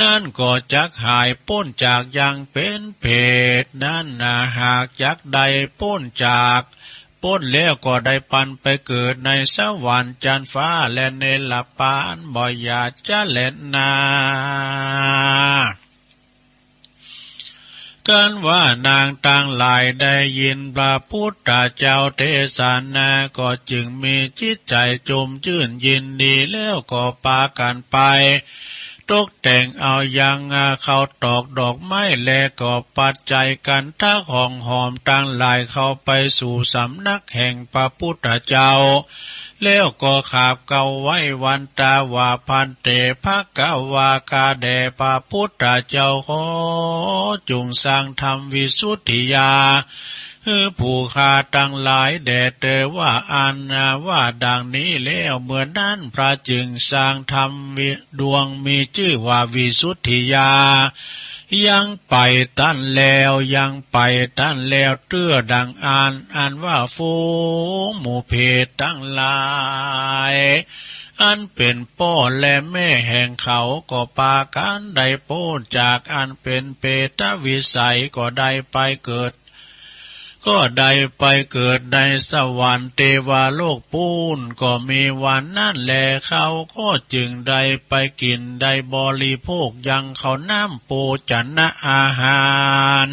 นั่นก็จักหายพ้นจากยังเป็นเพศนั่นหากจักใดพ้นจากพ้นแล้วก็ได้ปันไปเกิดในสวรรค์จันทร์ฟ้าและในละปานบ่อยาจะเล่นนา กันว่านางต่างหลายได้ยินพระพุทธเจ้าเทศนาก็จึงมีจิตใจจมชื่นยินดีแล้วก็พากันไปตกแต่งเอายังเขาตอกดอกไม้และก็ปัจจัยกันทักห้องหอมต่างหลายเข้าไปสู่สำนักแห่งพระพุทธเจ้าแล้วก็ขาบเก่าไว้วันตาว่าพันเตภะกวากาแด่พระพุทธเจ้าขอจงสร้างธรรมวิสุทธิญาผู้ข้าตั้งหลายแด่เตอว่าอันว่าดังนี้แล้วเมื่อนั้นพระจึงสร้างธรรมดวงมีชื่อว่าวิสุทธิญายังไปตั้นแล้วยังไปตั้นแล้วเตื้อดังอ่านว่าฟูงหมู่เพศตั้งหลายอันเป็นพ่อและแม่แห่งเขาก็ปากันได้โพ้นจากอันเป็นเปตวิสัยก็ได้ไปเกิดก็ได้ไปเกิดในสวรรค์เทวโลกปูนก็มีวันนั่นแลเขาก็จึงได้ไปกินได้บริโภคยังเขาน้ำปูจันนะอาหาร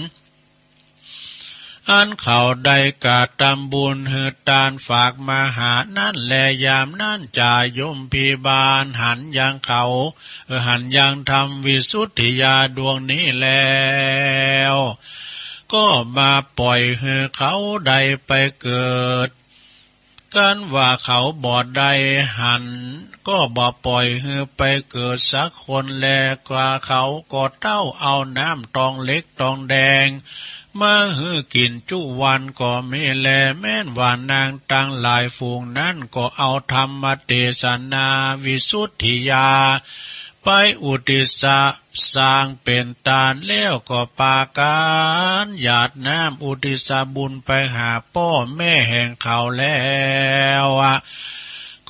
อันเขาได้กาตำบุญหือตานฝากมาหานั่นแลยามนั่นจ่ายมพิบาลหันยังเขาหันยังทำวิสุทธิญาดวงนี้แล้วก็มาปล่อยให้เขาได้ไปเกิดกันว่าเขาบอดได้หันก็บ่ปล่อยให้ไปเกิดสักคนแลกว่าเขาก็เต้าเอาน้ำตองเล็กตองแดงมาฮื้อกินจุวันก็ไม่แลแม่นว่านางตั้งหลายฝูงนั้นก็เอาธรรมเทศนาวิสุทธิญาไปอุทิศสร้างเป็นตาลแล้วก็ปาการหยาดน้ำอุทิศบุญไปหาพ่อแม่แห่งเขาแล้ว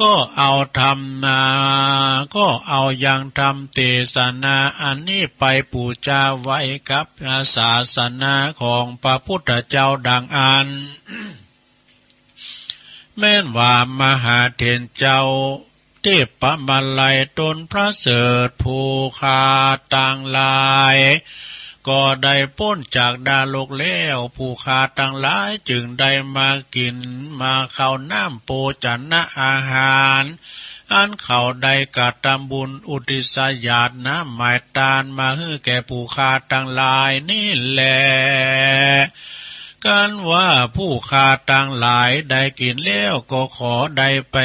ก็เอาธรรมก็เอายังธรรมเทศนาอันนี้ไปปูชาไว้กับศาสนาของพระพุทธเจ้าดังอัน แม้นว่ามหาเถรเจ้าเทพมาลัยตนพระเสริฐผู้ขาต่างหลายก็ได้พ้นจากดาโลกแล้วผู้ขาต่างหลายจึงได้มากินมาเข้าน้ำโปจันนะอาหารอันเขาได้กระทำบุญอุทิศญาติน้ำหมายตานมาให้แก่ผู้ขาต่างหลายนี่แหละกันว่าผู้ขาต่างหลายได้กินแล้วก็ขอได้ไป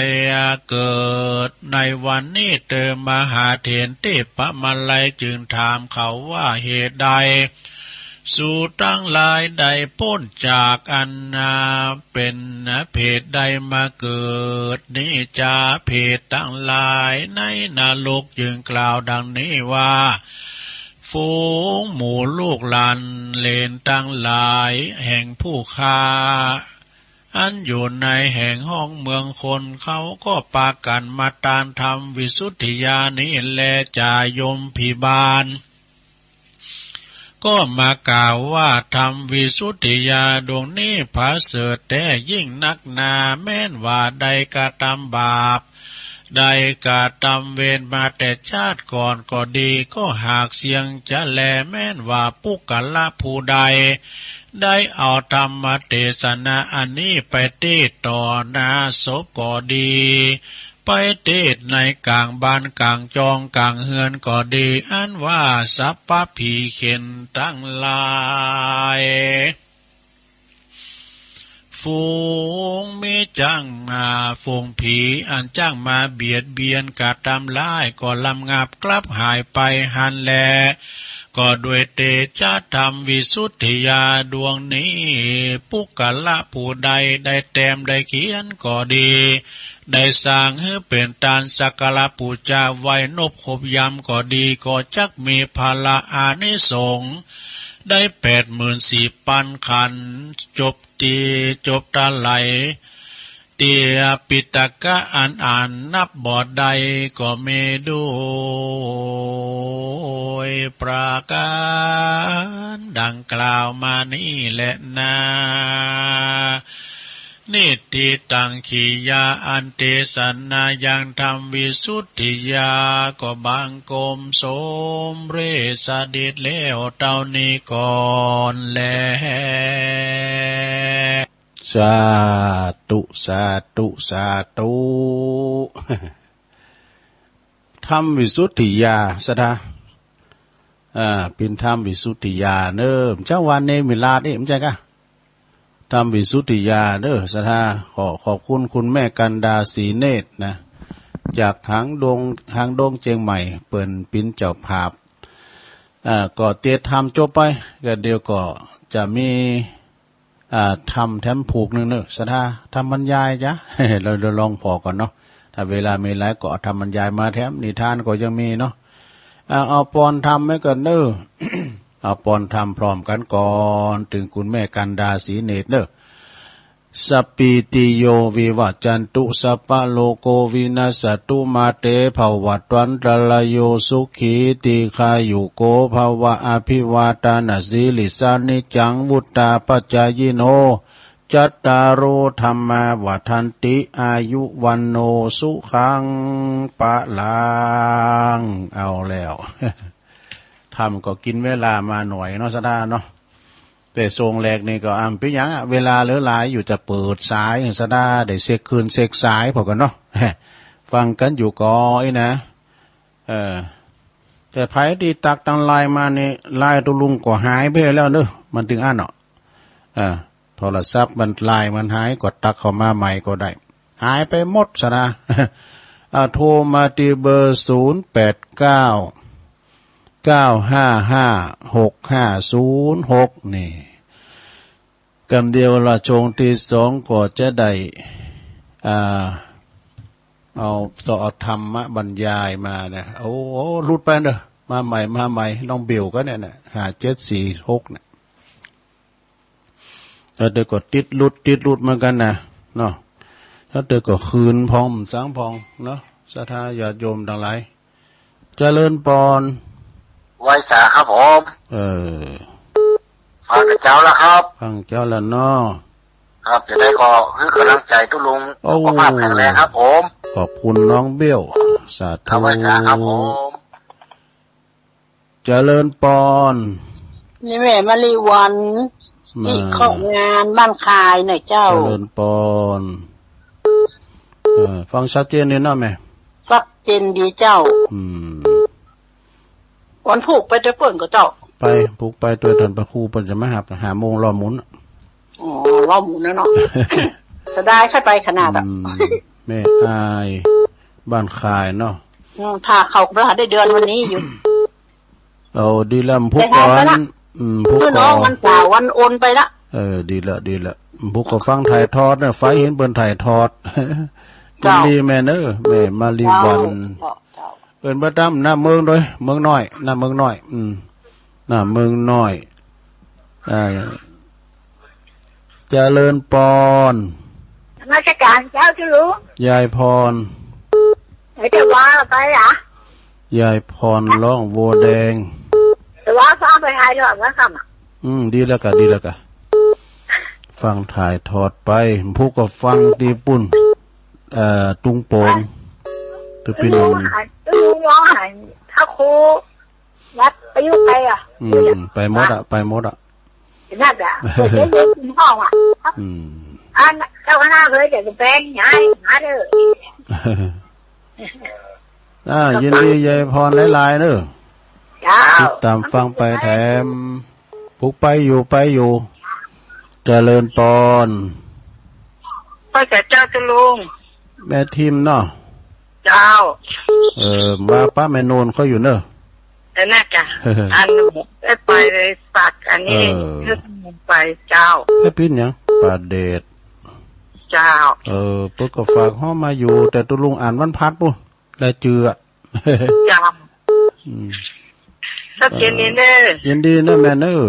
เกิดในวันนี้เติมมหาเถรเทพมาลัยจึงถามเขาว่าเหตุใดสู่ตั้งหลายได้พ้นจากอันเป็นเพศใดมาเกิดนี้จะเพศตั้งหลายในนรกจึงกล่าวดังนี้ว่าฝูงหมู่ลูกหลานเลนตั้งหลายแห่งผู้ฆ่าอันอยู่ในแห่งห้องเมืองคนเขาก็ปากันมาตานทำวิสุทธิญานี้แลจายมพิบาลก็มากล่าวว่าทำวิสุทธิญาดวงนี้ผาเสริฐแต่ยิ่งนักหนาแม้นว่าใดกระทำบาปได้กระทำเวรมาแต่ชาติก่อนก็ดีก็หากเสียงจะแลแม้นว่าปุกละผู้ใดได้เอาธรรมเทศนาอันนี้ไปเทศต่อหน้าศพก็ดีไปเทศในกลางบ้านกลางจองกลางเฮือนก็ดีอันว่าสัพพะผีเข็นตั้งหลายฝูงมีจ้างมาฝูงผีอันจ้างมาเบียดเบียนกะทำร้ายก็ลำงับกลับหายไปหันแลก็ด้วยเตชะธรรมวิสุทธิญาดวงนี้ปุกละผู้ใดได้แต้มได้เขียนก็ดีได้สร้างให้เป็นตานสักการะปูชาไว้นบขบยำก็ดีก็จักมีภาละอานิสงส์ได้84,000 ขันจบตาไหลเตียปิตกะอ่านนับบอดใดก็มีด้วยประการดังกล่าวมานี่แหละนะ นิติตังขียาอันเตสันนายังธรรมวิสุทธิยาก็บังกมโสมเรสดิดแล้วเต่านี้ก่อนแลสาธุสาธุสาธุธรรมวิสุทธิยาสดาเป็นธรรมวิสุทธิยาเนิ่มเจ้าวันเนมิลาดเอ๊ะไม่ใช่กะธรรมวิสุทธิยาเด้อสดาขอบคุณคุณแม่กันดาศรีเนตรนะจากหางดงเจียงใหม่เปิ่นปิ้นเจ้าภาพก็เตรียมทำจบไปก็เดี๋ยวก็จะมีทำแถมผูกนึงเนอะสดาทำบรรยายจ้ะ เราลองพอก่อนเนาะถ้าเวลามีหลายก็ทำบรรยายมาแถมนิทานก็ยังมีเนาะเอาปอนทำไว้ก่อนเนอะ เอาปอนทำพร้อมกันก่อนถึงคุณแม่กันดาศรีเนตรเนอะสัพพิติโยวิวัจจันตุสัพพะโลโกวินัสสตุมาเตภวัตวันตรายโยสุขีติขายุโกภวะอภิวาทานาสิลิสานิจังวุตตาปัจจายโนจัตตารโอธรรมาวัฏันติอายุวันโนสุขังปะลังเอาแล้ว ทำก็กินเวลามาหน่อยเนาะสดาเนาะแต่ทรงแรกนี่ก็เป็นอย่างเวลาเหลือหลายอยู่จะเปิดสายสดาได้เซ็กคืนเซ็กสายพอกันเนาะ ฟังกันอยู่ก่อนนะแต่ไผที่ตักตังไลน์มานี่ไลน์ตุลุงก็หายไปแล้วเนอะมันถึงอันเนาะโทรศัพท์มันไลน์มันหายก็ตักเข้ามาใหม่ก็ได้หายไปหมดสนะ โทรมาที่เบอร์0899555606นี่กำเดียวละชงที่สองก็จะได้เอาสอธรรมบรรยายมาเนี่ยโอ้รุดไปเนอะมาใหม่น้องเบลก็เนี่ย5746เนี่ยแล้วเดี๋ยวก็ติดรุดเหมือนกันนะเนาะแล้วเดี๋ยวก็คืนพองสังพองเนาะศรัทธาญาติโยมทั้งหลายเจริญปอนไว้สาครับผมฟังเจ้าแล้วครับฟังเจ้าแล้วเนาะครับจะได้ก็คือกำลังใจทุลุงสุขภาพแข็งแรงครับผมขอบคุณน้องเบี้ยวสาธุไว้สาครับผมเจริญปอนนี่แม่มาลีวันนี่ของงานบ้านคายหน่อยเจ้าเจริญปอนฟังชัดเจนนี่นะแม่ฟักเจนดีเจ้าวันผูกไปจะเปิ่นก็เจ้าไปผูกไปตัวทันประคูเปิ่นจะมาหาโมงรอหมุนอ๋อรอหมุนนะเนาะ จะได้ค่อยไปขนาดแม่อายบ้านคายเนาะพาเขาพระได้เดือนวันนี้อยู่เอาดีแล้วผูกก่อนผูกน้องวันเสาร์วันโอนไปละดีละผูกก็ฟังถ่ายทอดเนี่ยไฟเห็นเปิ้นถ่ายทอดมาลีแม่เนอแม่มาลีวันเอิ้นบ่ตํหน้าเมืองโดยเมืองน้อยหน้าเมืองน้อยหน้าเมืองน้อยเจริญปอนราชการเจ้าจะรู้ยายพรจะว่าไปอ่ะยายพรร้องโวแดงจะว่าฟังไปหายด้วยว่าคำดีแล้วกะฟังถ่ายทอดไปผู้ก็ฟังตีปุ่นตุงโป่งตัวพี่น้องร้องหายถ้าครูวัดไปยุไปอ่ะไปหมดอ่ะนั่นอ่ะเด็กๆห้องอ่ะอันเจ้าคณะเคยจะเป็นไงหาเด้อยินดียายพรหลายๆเด้อติดตามฟังไปแถมปุกไปอยู่เจริญปอนพ่อเจ้าจะลุงแม่ทิมเนาะเจ้ามาป้าแม่โนนเขาอยู่เนอะแต่น่าจะอันได้ไปเลยสักอันนี้ไปเจ้าให้พิ้นยังปาเดชเจ้าปุ๊กก็ฝากห้อมาอยู่แต่ตุลุงอ่านวันพัดปุ๊และเจือเจ้าสักเย็นนี้เนอะยินดีนะแม่เนอะ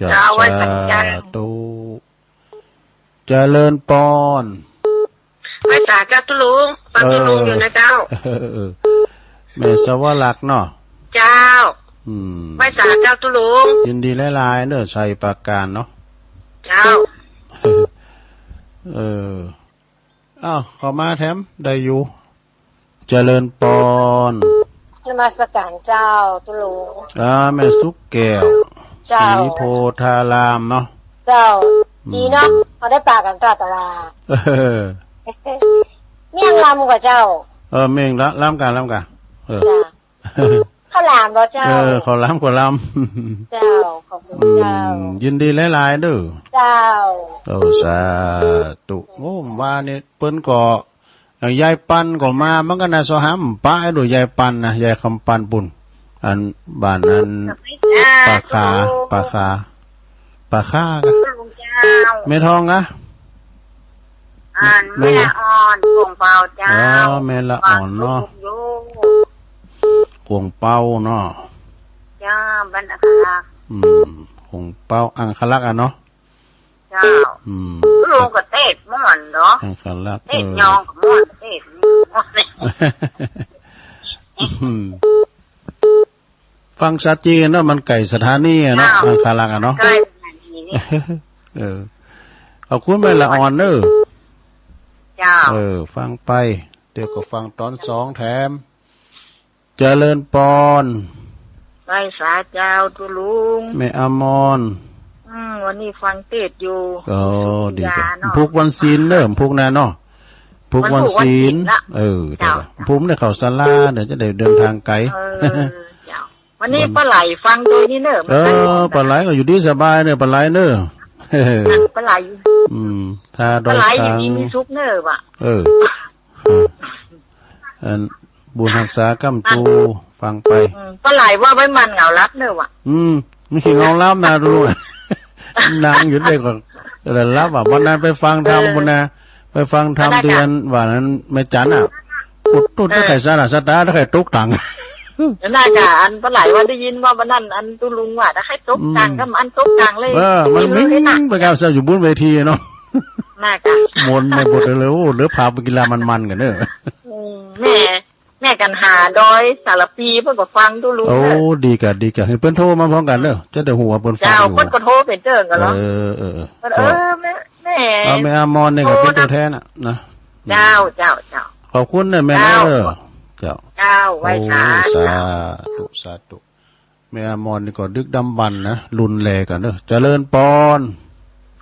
จ้าไว้สัญญาตูเจริญปอนไว้สาเจ้าตุลุงฟังตุลุงอยู่นะเจ้าแม่สวรักษ์เนาะเจ้าไว้สาเจ้าตุลุงยินดีหลายๆเนอะใส่ปากการเนาะเจ้า เอออ้าวเข้ามาแถมได้อยู่เจริญปอน นมัสการเจ้าตุลุงแม่สุกแก้วศรีโพธารามเนาะเจ้าดีเนาะเขาได้ปากกันตราตลาเมี่ยงลำกว่าเจ้าเมี่ยงละล้ำกันจ้าข้าวหลามบ่เจ้าข้าวหลามกว่าล้ำเจ้าขอบคุณเจ้ายินดีหลายๆเด้อเจ้าสาธุโอ้ว่านี่เปิ้นก็ยายปันก็มามันก็น่าสหามป้าให้ดูยายปันนะยายคำปันปุ่นอันบ้านนั้นปลาขาก็แม่ทองนะแม่อ่อนกวงเปาเจ้าแม่ละอ่อนเนาะกวงเปาเนาะจ้าบ้านอังคลักกวงเปาอังคลักอ่ะเนาะเจ้าลูกกับเตะม่อนเนาะอังคลักเตะยองกับม่อนเตะฟังชัดเจนเนาะมันไก่สถานีเนาะอังคลักอ่ะเนาะขอบคุณแม่ละอ่อนเนอะฟังไปเดี๋ยวก็ฟังตอน2แถมเจริญปอนไปสาเจ้าตุลุงแม่อมรวันนี้ฟังเทศอยู่ดีกันพุกวันศีลเริ่มพุกแน่เนาะพุกวันศีลพุกเนี่ยเขาศาลาเดี๋ยวจะได้เดินทางไกลวันนี้ปลาไหลฟังโดยนี่เนอะปลาไหลก็อยู่ดีสบายเนอะปลาไหลเนอะปลาไหลถ้าโดยทางมีซุปเนอะว่ะบุญรักษากำจูฟังไปปลาไหลว่าไว้มันเหงาลับเนอะว่ะไม่ใช่เงาลับนะดูนางอยู่ได้ก็แต่รับว่าวันนั้นไปฟังธรรมบุญนะไปฟังธรรมเดือนว่านั้นไม่จันอ่ะปุดตุ้ดถ้าใครสาระสตาถ้าใครตุกตังน่าจะอันปลาไหลว่าได้ยินว่าวันนั้นอันตุลุงว่าถ้าใครตุกตังก็อันตุกตังเลยมันวิ่งไปกับเสืออยู่บนเวทีเนาะน่าจะมนในบทเลยโอ้หรือพาไปกีฬามันกันเนอะแม่กันหาดอยสารปีเพื่อนก็ฟังตุลุงโอ้ดีกันให้เพื่อนโทรมาพร้อมกันเนอะจะได้หัวเพื่อนฟังอยู่เพื่อนก็โทรเป็นเจิงกันแล้วแม่อมรเนี่ยก็เป็นตัวแทนนะเจ้าขอบคุณนะแม่เจ้าไว้สาธุแม่อมรนี่ก็ดึกดำบรรนะรุนแรงกันเนอะเจริญปอน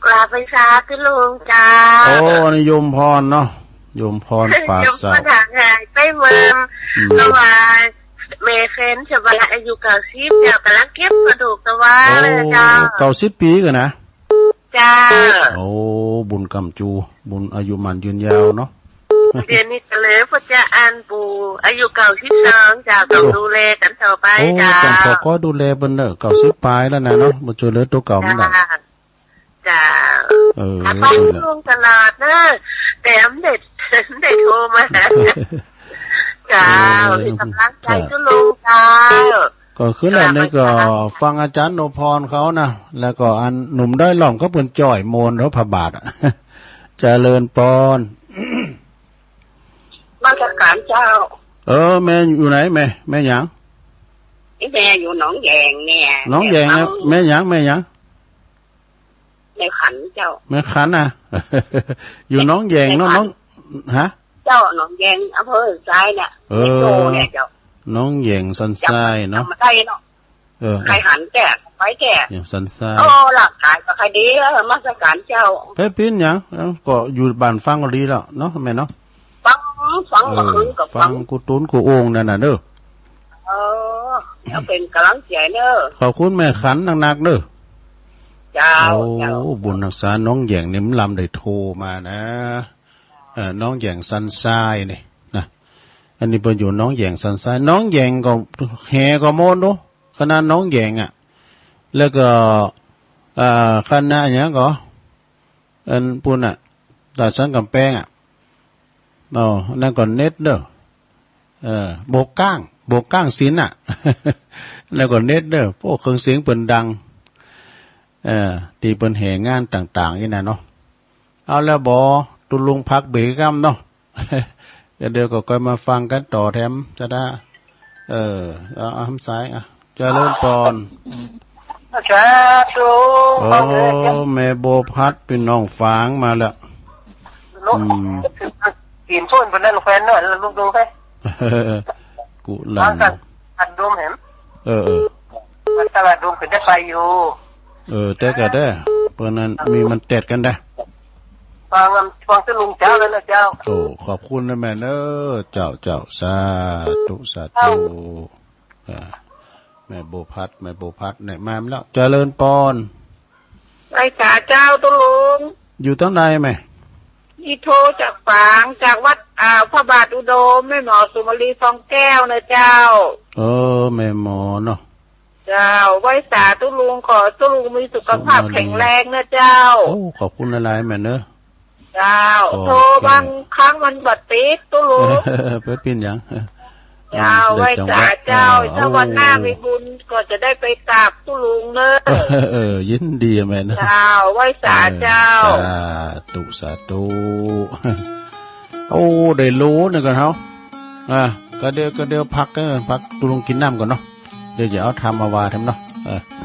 กราบไปซาขึ้นลุงจ้านิยมพรเนาะยมพรป่าสาวไปเมืองตะวันเมเซนชบละอายุ90เจ้ากำลังเก็บกระดูกตะวันเจ้า90 ปีกันนะจ้าบุญกำจูบุญอายุมันยืนยาวเนาะเดือนนี้ก็เลยพ่อจะอ่านปู่อายุ92จ้าต้องดูแลกันต่อไปจ้าจังพอก็ดูแลเบิ่นเด้อ90ปลายแล้วนะเนาะบ่ช่วยเหลือตัวเก่ามันได้จ้าไปลุงตลาดเด้อแต่เด็ดโทรมาจ้าเป็นกำลังใจทุลุงจ้าก็คือแล้วนี่ก็ฟังอาจารย์โนพรเขานะแล้วก็อันหนุ่มได้หล่อมเขาเป็นจ่อยโมนแล้วพระบาทเจริญปอนมาจากการเจ้าแม่อยู่ไหนแม่หยังแม่อยู่หนองแยงเนี่ยหนองแยงนะแม่หยังแม่ขันเจ้าแม่ขันนะอยู่หนองแยงน้องฮะเจ้าหนองแยงอำเภอทรายเนี่ยเนี่ยเจ้าน้องแยงสันทรายเนาะมาได้เนาะใครหันแก่ไปแก่อย่างสันทรายหลักขายก็ใครดีแล้วมาสักการเจ้าเพ่ปิ้นยังก็อยู่บ้านฟังก็ดีแล้วเนาะแม่เนาะฟังมาคืนกับฟังกูตุ้นกูโอ่งนั่นน่ะเด้อเอาเป็นกำลังใจเด้อขอบคุณแม่ขันหนักๆเด้อเจ้าบุญรักษาน้องแยงนิ่มลำได้โทรมานะน้องแยงสันทรายนี่นะอันนี้เป็นอยู่น้องแยงสันทรายน้องแยงก็แห่ก็โมนดูคณะน้องแยงอ่ะแล้วก็คณะอย่างก็อันปุ่นอ่ะตาสันกำแพงอ่ะนั่นก็เน็ตเด้อโบกก้างศิลป์อ่ะแล้วก็เน็ตเด้อพวกเครื่องเสียงเปิ่นดังตีเปิ่นแห่งานต่างๆนี่นะเนาะเอาแล้วบอตุลุงพักเบรกกัมเนาะเดี๋ยวก็ค่อยมาฟังกันต่อแถมจะได้เอาทำสายจะเริ่มปอนแม่โบพัดเป็นน้องฟางมาแล้ว ลูกกินส่วนคนนั้นแฟนเนอะลูกดูไปกูหลังอัดดมเห็นมันตลาดดมขึ้นได้ไปอยู่แต่ก็ได้เพราะนั้นมีมันเต็ดกันได้ฟังจะลุงเจ้าแล้วนะเจ้าโอ้ขอบคุณนะแม่เนอะเจ้าสาธุสาธุแม่โบพัดเนี่ยมาแล้วเจริญปอนไอ้ขาเจ้าตุลุงอยู่ตั้งใดไหมอีโทจากฝางจากวัดพระบาทอุดมแม่หมอสุมาลีฟองแก้วนะเจ้าแม่หมอเนาะเจ้าไว้สาตุลุงขอตุลุงมีสุขภาพแข็งแรงนะเจ้าโอ้ขอบคุณอะไรแม่เนอะเจ้าโทรบางครั้งมันบัดติดตุลุงไปปินยังเจ้าไว้สาเจ้าถ้าวันหน้ามีบุญก็จะได้ไปกราบตุลุงเนอะยินดีแม่เนอะเจ้าไว้สาเจ้าสาธุโอ้ได้รู้หนึ่งกันเขาก็เดี๋ยวพักตุลุงกินน้ำก่อนเนาะเดี๋ยวจะเอาทำมาวาทำเนาะ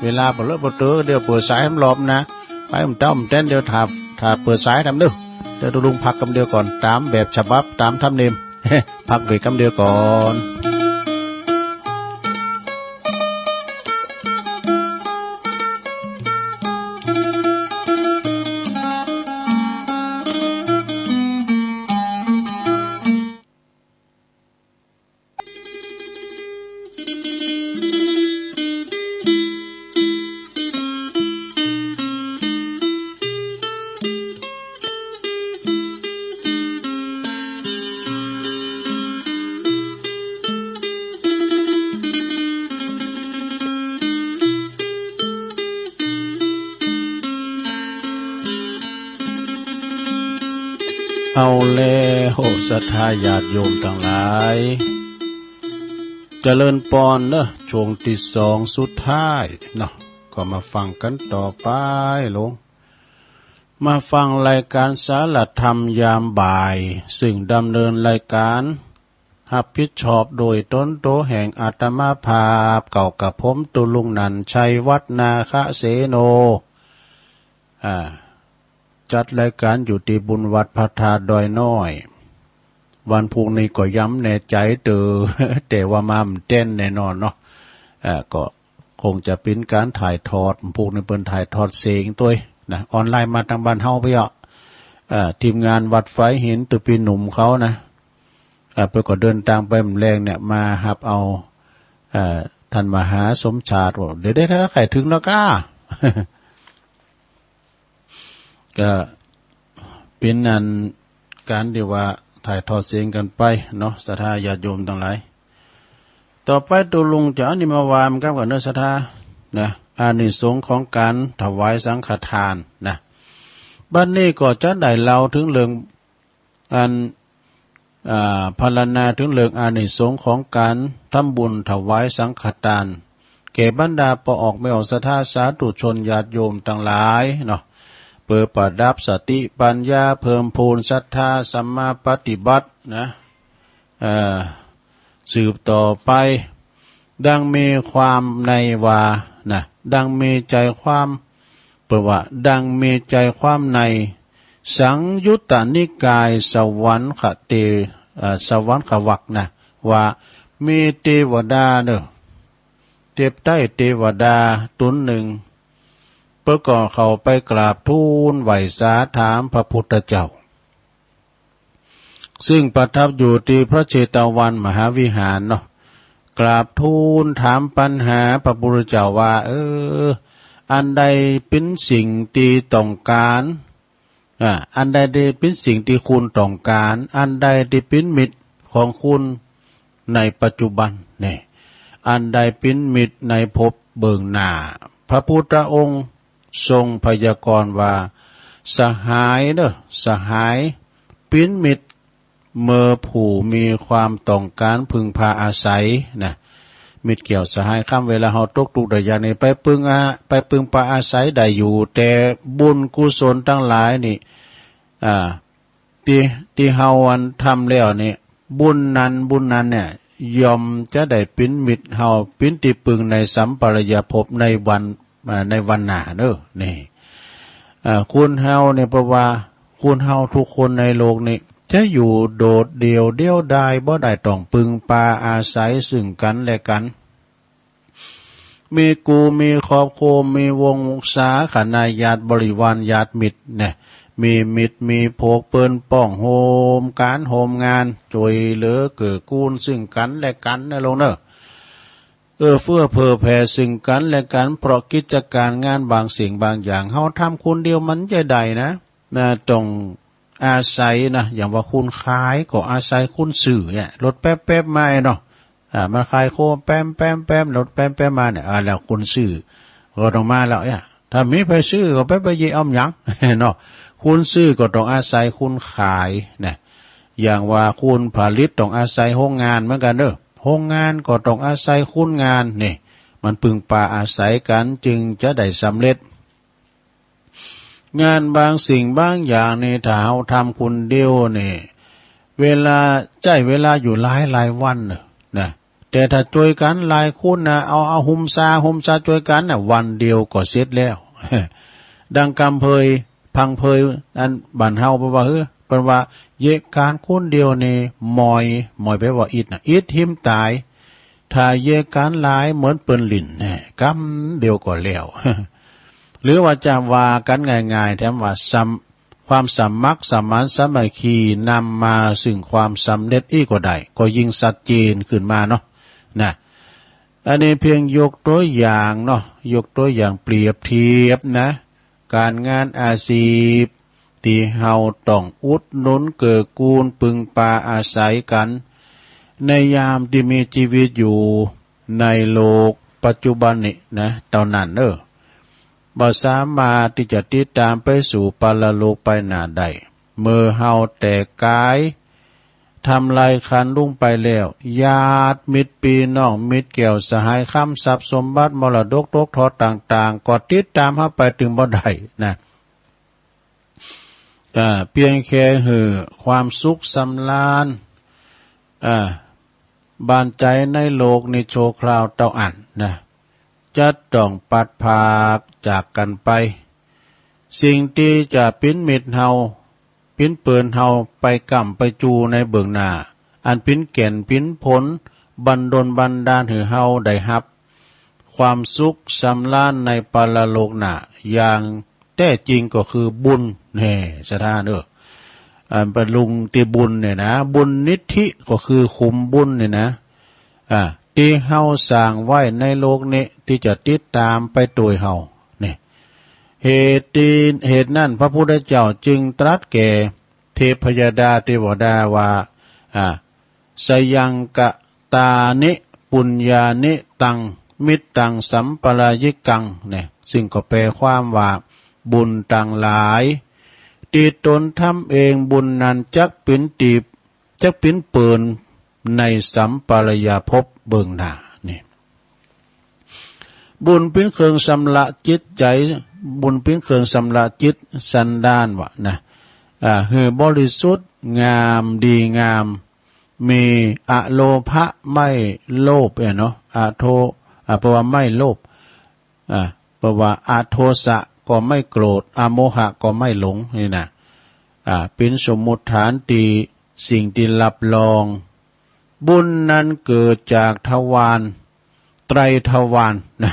เวลาเปิดรถเปิดเดี๋ยวเปิดสายทำรอบนะไปผมเต้าผมเต้นเดี๋ยวถ้าเปิดสายทำเดี๋ยวตุลุงพักกำเดียวก่อนตามแบบฉบับตามธรรมเนียมพักเบรกกำเดียวก่อนเอาแล้วศรัทธาญาติโยมทั้งหลายเจริญปอนเนอะช่วงที่สองสุดท้ายเนาะก็มาฟังกันต่อไปลงมาฟังรายการสารธรรมยามบ่ายซึ่งดำเนินรายการรับผิดชอบโดยต้นโตแห่งอาตมาภาพเก่ากับผมตุลุงนันชัยวัฒนาคะเสโนจัดรายการอยู่ที่บุญวัดพระธาตุดอยน้อยวันพรุ่งนี้ก็ย้ำแน่ใจแต่ว่ามาเต้นแน่นอนเนาะก็คงจะเป็นการถ่ายทอดพวกนี้เป็นถ่ายทอดเสียงตัวนะออนไลน์มาทางบ้านเฮาไปทีมงานวัดไฟเห็นตุปีหนุ่มเขานะไปก็เดินทางไปมแรงเนี่ยมาหับเอาท่านมหาสมชาติบอกเดี๋ยวได้ถ้าใครถึงแล้วก็เป็นอันการที่ว่าถ่ายทอดเสียงกันไปเนาะศรัทธาญาติโยมทั้งหลายต่อไปตัวลุงจะเอานิมาวามกับเนื้อศรัทธานะอานิสงส์ของการถวายสังฆทานนะบัดนี้ก็จะได้เล่าถึงเรื่องอันพรรณนาถึงเรื่องอานิสงส์ของการทำบุญถวายสังฆทานแก่บรรดาปออกไม่ออกศรัทธาสาธุชนญาติโยมทั้งหลายเนาะเพื่อประดับสติปัญญาเพิ่มพูนศรัทธาสัมมาปฏิบัตินะสืบต่อไปดังมีความในว่านะดังมีใจความเปว่าดังมีใจความในสังยุตตนิกายสวรรคเตสวรรควักนะว่ามีเทวดาเนอะเทพใต้เทวดาตนหนึ่งเพื่อก่อเขาไปกราบทูลไหวสาถามพระพุทธเจ้าซึ่งประทับอยู่ที่พระเชตวันมหาวิหารเนาะกราบทูลถามปัญหาพระพุทธเจ้าว่าอันใดเป็นสิ่งที่ต้องการอันใดเป็นสิ่งที่คุณต้องการอันใดที่เป็นมิตรของคุณในปัจจุบันนี่อันใดเป็นมิตรในภพเบื้องหน้าพระพุทธองค์ทรงพยากรณ์ว่าสหายสหายเป็นมิตรเมื่อผู้มีความต้องการพึงพาอาศัยนะมิตรเกี่ยวสหายข้ามเวลาเฮาตกทุกข์ได้ยากนี่ไปพึงพาอาศัยได้อยู่แต่บุญกุศลทั้งหลายนี่ที่เฮาอันทำแล้วนี่บุญนั้นเนี่ยยอมจะได้เป็นมิตรเฮาเป็นที่พึงในสัมปรายภพในวันหน้านี่คุณเฮาเนี่ยเพราะว่าค คุณเฮาทุกคนในโลกนี้จะอยู่โดดเดี่ยวเดียวดายบ่ได้ต้องพึ่งพาอาศัยซึ่งกันและกันมีกูมีครอบครัวมีวงศาคณาญาติบริวารญาติมิตรเนี่ยมีมิตรมีพวกเปิ้นป้องโฮมการโฮมงานช่วยเหลือเกื้อกูลซึ่งกันและกันนะลงเนอะเฟื้อเผื่อแผ่ซึ่งกันและกันเพราะกิจการงานบางสิ่งบางอย่างเฮาทำคนเดียวมันจะได้นะต้องอาศัยนะอย่างว่าคุณขายก็อาศัยคุณสื่อเนี่ยรถแป๊บๆมาเนาะมาขายโคแป๊มรถแป๊มมาเนี่ยแล้วคุณซื้อก็ต้องมาแล้วเนี่ยถ้ามีไปซื้อก็ไปเยี่ยมหยังเนาะคุณซื้อก็ต้องอาศัยคุณขายเนี่ยอย่างว่าคุณผลิตต้องอาศัยโรงงานเหมือนกันเด้อโรงงานก็ต้องอาศัยคุณงานนี่มันพึ่งพาอาศัยกันจึงจะได้สำเร็จงานบางสิ่งบางอย่างในถ้าเราทำคนเดียวนี่เวลาเวลาอยู่หลายวันนะแต่ถ้าช่วยกันหลายคนนะเอาหุมซาช่วยกันนะวันเดียวก็เสร็จแล้วดังกำเพยพังเพยอันบ้านเฮาเพราะว่าเป็นว่าเยการคนเดียวนี่มอยไปว่าอิดนะอิดหิมตายถ้าเยการหลายเหมือนเปิ้นลิ่นกำเดียวก็แล้วหรือว่าจะว่ากันง่ายๆแถมว่าความสมัครสมานสามัคคีนำมาซึ่งความสำเร็จอีกก็ได้ก็ยิ่งชัดเจนขึ้นมาเนาะนะอันนี้เพียงยกตัวอย่างเนาะยกตัวอย่างเปรียบเทียบนะการงานอาชีพที่เฮาต้องอุดหนุนเกื้อกูลพึ่งพาอาศัยกันในยามที่มีชีวิตอยู่ในโลกปัจจุบันนี้นะตอนนั้นบ่สามารถที่จะติดตามไปสู่ปรโลกไปหน้าได้เมื่อเฮาแต่กายทำลายขันลุ่งไปแล้วญาติมิตรพี่น้องมิตรแก้วสหายค้ำทรัพย์สมบัติมรดกตกทอดต่างๆก็ติดตามเฮาไปถึงบ่ได้นะเพียงแค่ความสุขสำราญบานใจในโลกนี้โชว์คราวเต้าอันนะจะต้องปัดพากจากกันไปสิ่งที่จะปิ้นมิดเฮาปิ้นเปินเฮาไปกำไปจูในเบื้องหน้าอันปิ้นแก่นปิ้นผลบันดลบันดาลให้เฮาได้รับความสุขสำราญในปรโลกหน้าอย่างแท้จริงก็คือบุญสถานบรรลุงที่บุญเนี่ยนะบุญนิธิก็คือคุมบุญเนี่ยนะที่เฮาสร้างไว้ในโลกนี้ที่จะติดตามไปโดยเฮาเนี่ยเหตุนั้นพระพุทธเจ้าจึงตรัสแก่เทพยดาเทวดาว่าสยังกะตานิปุญญานิตังมิตตังสัมปรายิกังเนี่ยซึ่งก็แปลความว่าบุญต่างหลายที่ตนทำเองบุญนั้นจักเป็นตีบจักเป็นเปินในสัมปรายภพเบื้องหน้านี่บุญเป็นเครื่องสำละจิตใจบุญเป็นเครื่องสำละจิตสันดานวะนะบริสุทธิ์งามดีงามมีอโลภะไม่โลภเนาะเพราะว่าไม่โลภเพราะว่าอโทสะก็ไม่โกรธอโมหะก็ไม่หลงนี่นะเป็นสมมุติฐานตีสิ่งที่รับรองบุญนั้นเกิดจากทวารไตรทวารนะ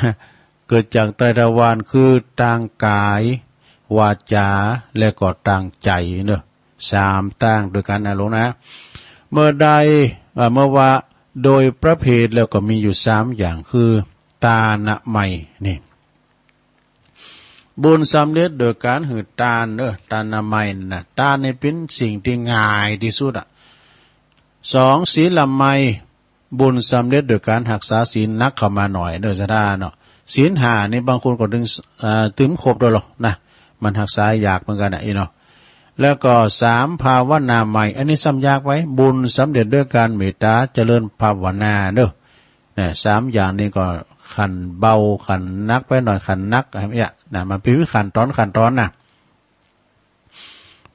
เกิดจากไตรทวารคือทางกายวาจาและก็ทางใจเนอะ3ต่างด้วยกันนะลูกนะเมื่อใดเมื่อว่าโดยประเภทแล้วก็มีอยู่3อย่างคือตานะไมนี่บุญสำเร็จโดยการหืดตาตานะไมนะตานี่เป็นสิ่งที่ง่ายที่สุด2ศีลไมบุญสำเร็จโดยการรักษาศีลนักเข้ามาหน่อยสะดาเนาะศีล5นี่บางคนก็ถึงครบด้วยหรอกนะมันรักษายากเหมือนกันเนาะแล้วก็3ภาวนาใหม่อันนี้ซ้ำยากไว้บุญสำเร็จด้วยการเมตตาเจริญภาวนาเนี่ย3อย่างนี้ก็ขันเบาขันนักไปหน่อยขันนักอะไรเนี่ยมันเป็นขันตอนนะ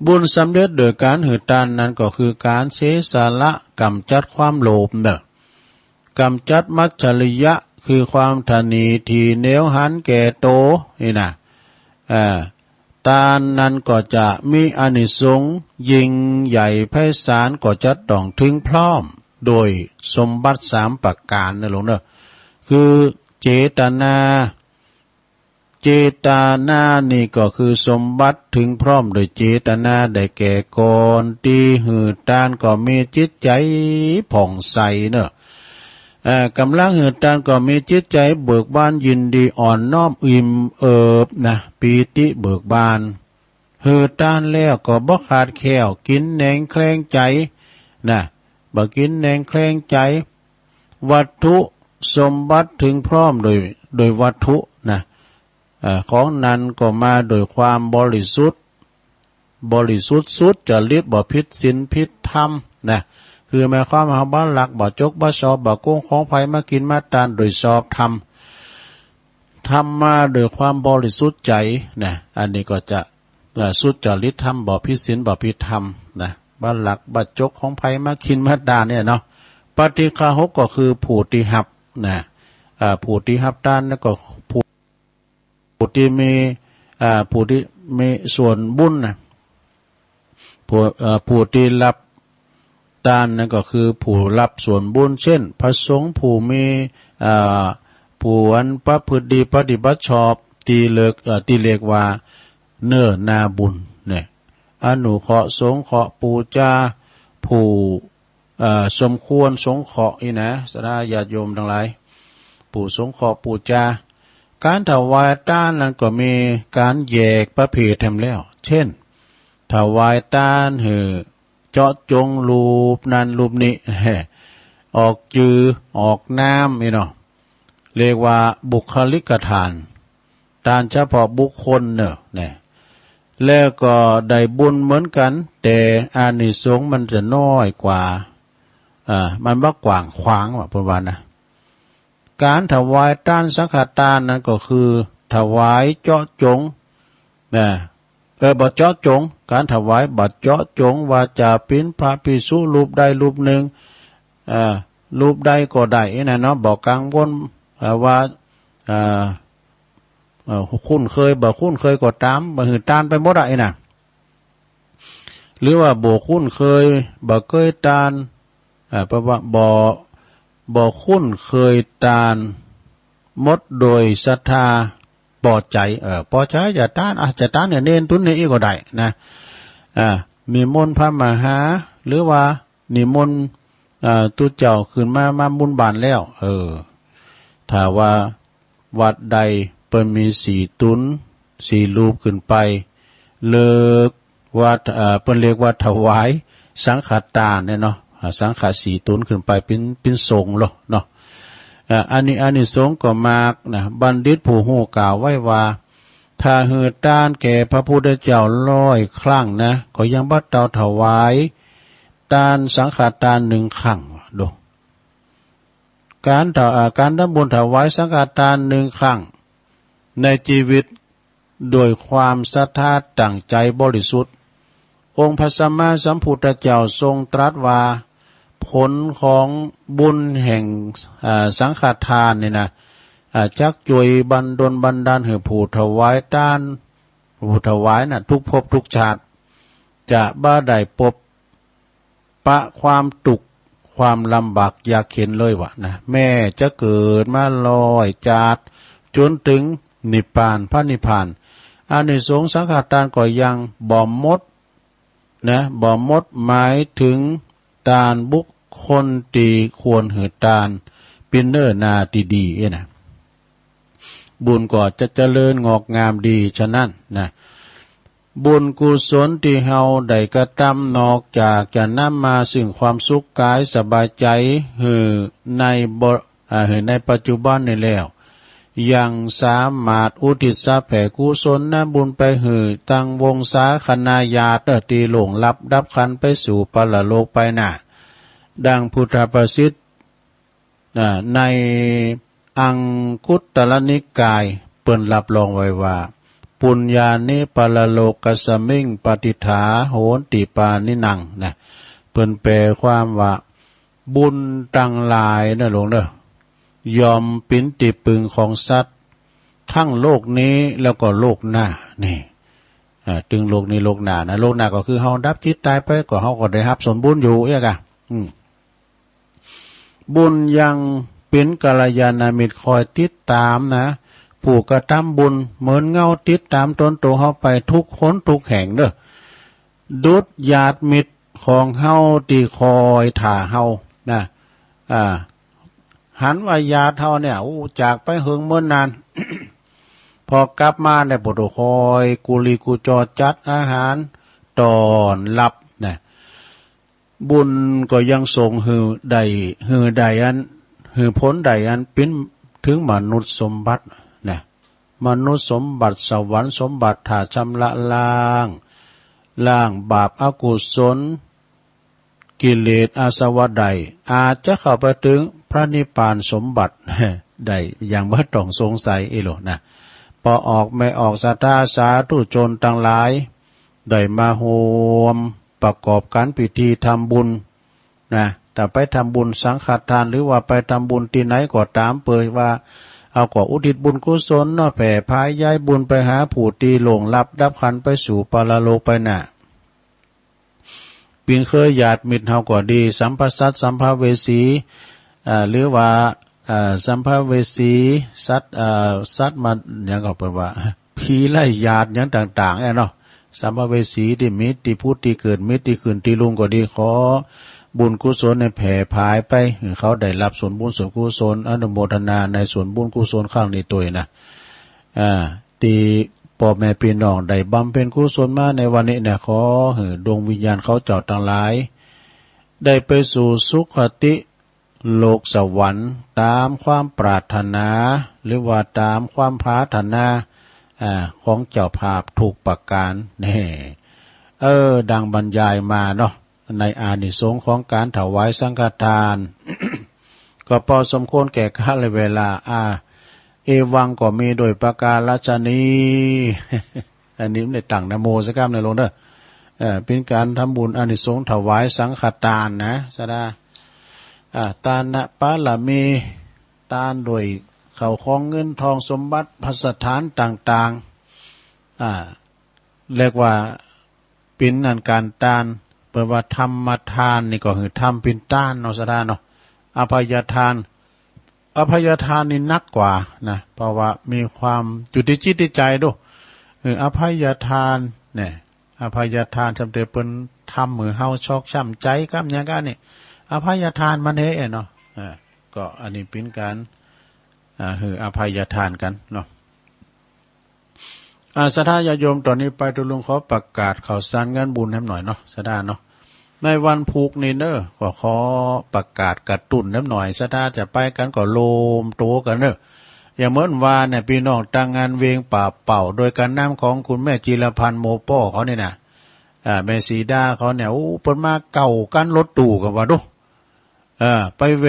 บุญสำเร็จโดยการหืดตานนั้นก็คือการเสสละกำจัดความโลภกำจัดมัจฉริยะคือความทนีทีเหนียวหันแก่โตนี่นะ ทานนั้นก็จะมีอานิสงส์ยิ่งใหญ่ไพศาลก็จะต้องถึงพร้อมโดยสมบัติ3ประการนะหลวงเด้อคือเจตนานี่ก็คือสมบัติถึงพร้อมโดยเจตนาได้แก่ก่อนที่หือตานก็มีจิตใจผ่องใสเนอะกำลังหือตานก็มีจิตใจเบิกบานยินดีอ่อนน้อมอิ่มเอิบนะปีติเบิกบานหือตานแล้วก็บ่ขาดแคลวกินแหนงแคลงใจนะบ่กินแหนงแคลงใจวัตถุสมบัติถึงพร้อมโดยวัตถุนะของนั้นก็มาโดยความบริสุทธิ์สุดจะลิดบ่ผิดศีลผิดธรรมนะคือหมายความว่าบ่หลักบ่จกบ่ชอบบ่โกงของไผมากินมาทานโดยชอบธรรมมาโดยความบริสุทธิ์ใจนะอันนี้ก็จะสุจริตธรรมบ่ผิดศีลบ่ผิดธรรมนะบ่หลักบ่จกของไผมากินมาทานเนี่ยเนาะปฏิฆาหกก็คือผู้ที่หับนะผู้ที่หับทานแล้วก็ผู้ที่มีส่วนบุญนะผู้ที่รับทานนั่นก็คือผู้รับส่วนบุญเช่นพระสงฆ์ผู้มีผู้อันประพฤติดีปฏิบัติชอบตีเรียกว่าเนื้อนาบุญเนี่ยอนุเคราะห์สงเคราะห์ปูจาผู้สมควรสงเคราะห์นะสดาญาติโยมทั้งหลายผู้สงเคราะห์ปูจาการถวายทานนั้นก็มีการแยกประเภทแถมแล้วเช่นถวายทานเจาะจงรูปนั้นรูปนี้ออกจือออกน้ำนี่เนาะเรียกว่าบุคลิกทานเฉพาะบุคคลเนอะเนี่ยแล้วก็ได้บุญเหมือนกันแต่อานิสงส์มันจะน้อยกว่ามันบ่กว้างขวางว่าประมาณนะการถวายทานสังฆทานนั้นก็คือถวายเจาะจงนะบ่เจาะจงการถวายบัดเจาะจงว่าจะเป็นพระภิกษุรูปใดรูปหนึ่งรูปใดก็ได้นะเนาะบอกกังวลว่าคุ้นเคยบ่คุ้นเคยก็ตามบ่หือตานไปหมดอ่ะนะหรือว่าบ่คุ้นเคยบ่เคยตานเพราะว่าบ่คุ้นเคยตานหมดโดยศรัทธาพอใจพอใจจะตานจะตานเนี่ยเน้นตุนนี้ก็ได้นะมีมนต์พระมหาหรือว่านิมนต์ตุเจ้าขึ้นมาบุญบานแล้วถ้าว่าวัดใดเปิ้นมี4ตุน4รูปขึ้นไปเลิกว่าเปิ้นเรียกว่าถวายสังฆทานเนี่ยเนาะสังฆ4ตุนขึ้นไปเป็นสงฆ์เนาะอันนี้สงฆ์ก็มากนะบัณฑิตผู้ฮู้กล่าวไว้ว่าถ้าหือทานแก่พระพุทธเจ้า100 ครั้งนะก็ยังบ่เท่าถวายทานสังฆทาน1 ครั้งดูการทำบุญถวายสังฆทาน1 ครั้งในชีวิตโดยความศรัทธาตั้งใจบริสุทธิ์องค์พระสัมมาสัมพุทธเจ้าทรงตรัสว่าผลของบุญแห่งสังฆทานนี่นะจักช่วยบันดลบันดาลให้ผู้ถวายทานผู้ถวายน่ะทุกภพทุกชาติจะบ่ได้พบปะความทุกข์ความลำบากยากเข็ญเลยวะนะแม่จะเกิดมาลอยจาดจนถึงนิพพานพระนิพพานอานิสงส์สังฆทานก็ยังบ่หมดนะบ่หมดหมายถึงทานบุคคลที่ควรหือทานเป็นเนิ่นนาที่ดีนะบุญก็จะเจริญงอกงามดีฉะนั้นนะบุญกุศลที่เฮาได้กระทำนอกจากจะนำมาซึ่งความสุขกายสบายใจในปัจจุบันนี่แล้วยังสามารถอุทิศแผ่กุศลนบุญไปตั้งวงศาคณาญาติที่หลงลับดับขันไปสู่ปรโลกไปหน้าดังพุทธประสิทธิ์ในอังคุตตรนิกายเปิ้นรับรองไว้ว่าปุญญานิปรโลกสมิงปฏิฐาโหนติปานินังนะเปิ้นแปลความว่าบุญตั้งหลายนะหลวงเด้อยอมปินติปึงของสัตว์ทั้งโลกนี้แล้วก็โลกหน้านี่ ตึงโลกนี้โลกหน้านะโลกหน้าก็คือเฮาดับจิตตายไปก็เฮาก็ได้รับส่วนบุญอยู่เอ้กะบุญยังเป็นกัลยาณมิตรคอยติดตามนะผู้กระทำบุญเหมือนเงาติดตามตนตัวเฮาไปทุกคนทุกแห่งเด้อดุจญาติมิตรของเฮาที่คอยถ่าเฮานะหันว่าญาติเฮาเนี่ยจากไปเฮิงเมื่อนาน พอกลับมาในบทคอยกุลีกุจอจัดอาหารตอนรับนะบุญก็ยังส่งหือใดอันหือพ้นใดอันเป็นถึงมนุษย์สมบัตินะมนุษย์สมบัติสวรรค์สมบัติถ้าชำระล้างบาปอกุศลกิเลสอาสวะใดอาจจะเข้าไปถึงพระนิพพานสมบัติได้อย่างบ่ต้องสงสัยอีหลอนะพอออกไม่ออกศรัทธาสาธุชนทั้งหลายได้มาโฮมประกอบการพิธีทำบุญนะแต่ไปทำบุญสังฆทานหรือว่าไปทำบุญที่ไหนก็ตามเปิดว่าเอาก็อุทิศบุญกุศลเนาะแผ่พายย้ายบุญไปหาผู้ที่หลงลับดับขันไปสู่ปรโลกไปน่ะปีนเคยญาติมิตรเฮาก็ดีสัมภสัตสัมภเวสีหรือว่าสัมภเวสีสัตว์มันอย่างก็เปิดว่าผีไล่ญาติอย่างต่างๆเนาะสัมภเวสีที่มิตรที่พูดที่เกิดมิตรที่ขึ้นที่ลุงก็ดีขอบุญกุศลในแผ่พายไปเขาได้รับส่วนบุญส่วนกุศลอนุโมทนาในส่วนบุญกุศลข้างนี้ตัวนะตีพ่อแม่พี่น้องได้บำเพ็ญกุศลมาในวันนี้เนี่ยขอดวงวิญญาณเขาเจ้าทั้งหลายได้ไปสู่สุคติโลกสวรรค์ตามความปรารถนาหรือว่าตามความปรารถนาของเจ้าภาพถูกประการแน่ดังบรรยายมาเนาะในอานิสงส์ของการถวายสังฆทาน ก็พอสมควรแก่กาลเวลาเอวังก็มีโดยประการราชนี อันนี้ในตั้งนะโมสักคำในลงเด้อเป็นการทำบุญอานิสงส์ถวายสังฆทานนะสดาตานะปาละมีตานโดยเข้าของเงินทองสมบัติภัสถานต่างๆเรียกว่าเป็นอันการทานเปิดว่าธรรมทานนี่ก็คือทำเป็นต้านเนาะสดาเนาะอภัยทานนี่นักกว่านะเพราะว่ามีความจุดที่จิตที่ใจด้วยอภัยทานเนี่ยอภัยทานจำเป็นเป็นทำมือเฮาชอกช้ำใจกับอย่างกันนี่อภัยทานมันเนาะก็อันนี้เป็นการอภัยทานกันเนาะสัทธาญาโยมตอนนี้ไปตุลุงขอประกาศข่าวสารงานบุญให้หน่อยเนาะสัทธาเนาะในวันผูกนี่เนอะก็ขอประกาศกระตุ้นน้ำหน่อยสัทธาจะไปกันก็โลมโตกันเนอะอย่างเมื่อวานเนี่ยพี่น้องตั้งงานเวงป่าเป่าโดยการนำของคุณแม่จิรพันธ์โมป้อเขาเนี่ยนะแม่สีดาเขาเนี่ยเปิ้นมาเก่ากันรถตู้กันว่าดูไปเว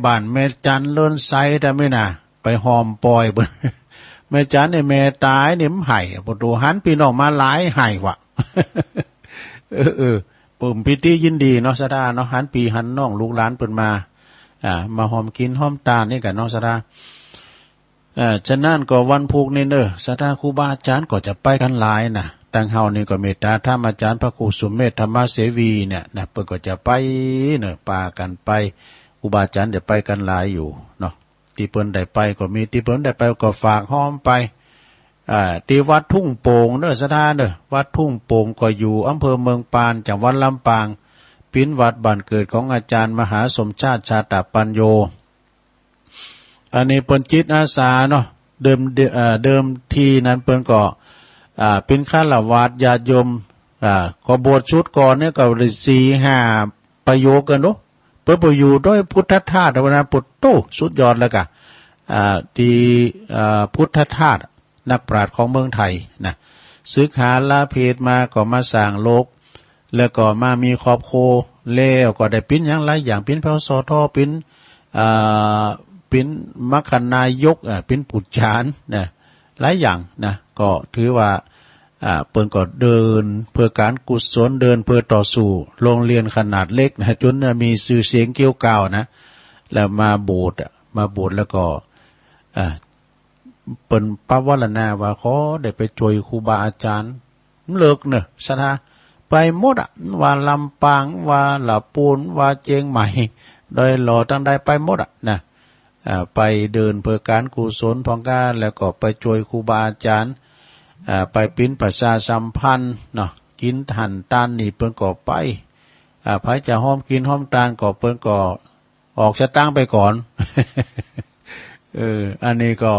บ้านแม่จันเลิ่นไซแต่ไม่น่ะไปหอมปอยเบิ่นแม่จันเนี่ยแม่ตายเนี่ยมันไห้ประตูหันพี่น้องมาหลายไห้วะ ปุ่มพิธียินดีเนาะสดาเนาะหันปีหันน้องลูกหลานเปิ่นมามาหอมกินหอมตาลนี่กันเนาะสดาฉะนั้นก็วันพุกนี่เนอะสดาครูบาอาจารย์ก็จะไปกันหลายนะตั้งเฮานี่ก็เมตตาธรรมอาจารย์พระครูสุเมธธรรมเสวีเนี่ยนะเปิ่นก็จะไปเนอะปากันไปครูบาอาจารย์จะไปกันหลายอยู่เนาะที่เปิ้นได้ไปก็มีที่เปิ้นได้ไปก็ฝากหอมไปที่วัดทุ่งโป่งเนอะสถานเนอะวัดทุ่งโป่งก็อยู่อำเภอเมืองปานจังหวัดลำปางเป็นวัดบ้านเกิดของอาจารย์มหาสมชาติชาตปัญโยอันนี้เปิ้นจิตอาสาเนาะเดิมทีนั้นเปิ้นก็เป็นฆราวาสญาติโยมก็บวชชุดก่อนเนี่ยก็4-5ประโยคกันเนาะเปิ้นไปอยู่ด้วยพุทธทาสวนาปุตโตสุดยอดแล้วก็ที่พุทธทาสนักปราชญ์ของเมืองไทยนะศึกษาลาเพศมาก็มาสร้างโลกแล้วก็มามีครอบครัวแล้วก็ได้เป็นอย่างไรอย่างเป็นพระโสทเป็นมคณายกเป็นปุจฉานนะหลายอย่างนะก็ถือว่าเปิ้นก็เดินเพื่อการกุศลเดินเพื่อต่อสู้โรงเรียนขนาดเล็กนะจนมีชื่อเสียงเกี่ยวก้าวนะแล้วมาโบสถ์แล้วก็เปิ้นปวารณาว่าขอได้ไปช่วยครูบาอาจารย์ เลิกเนอะสถาไปหมดอ่ะว่าลำปางว่าละปูนว่าเจียงใหม่โดยหล่อตั้งได้ไปหมดอ่ะนะไปเดินเพื่อการกุศลพองก้าแล้วก็ไปช่วยครูบาอาจารย์ไปปิ้นประชาสัมพันธ์เนาะกินหันตานนี่เปิ้นก็ไปไผจะห้อมกินห้อมตานก็เปิ้นก็ออกสตางค์ไปก่อน อันนี้ก็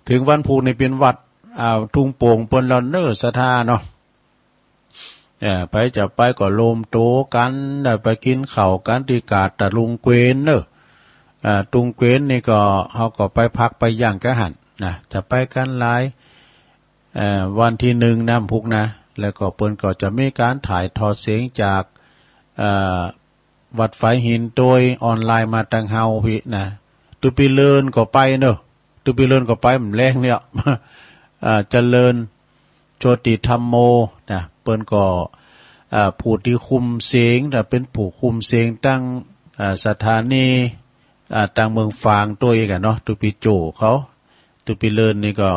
ถึงวันพุธนี่เป็นวัดทุ่งโป่งเปิ้นลอนเนอร์สถาเนาะไปจะไปก็โลมโตกันได้ไปกินข้าวกันที่กาดตะลุงเกวนเนอะตุงเกวนนี่ก็เฮาก็ไปพักไปย่างกะหันนะจะไปกันหลายวันที่1น้ำพุกนะแล้วก็เปิ้นก็จะมีการถ่ายทอดเสียงจากวัดไฟหินโดยออนไลน์มาตังเฮาพี่นะตุปีเลินก็ไปเนอะตุปีเลินก็ไปมันแรงเนี่ยเจริญโชติธรรมโมนะเปิ้นก็ผู้ที่คุมเสียงแต่เป็นผู้คุมเสียงตั้งสถานีตั้งเมืองฟางตัวเองกันเนาะตุปีโจเขาตุปีเลินนี่ก็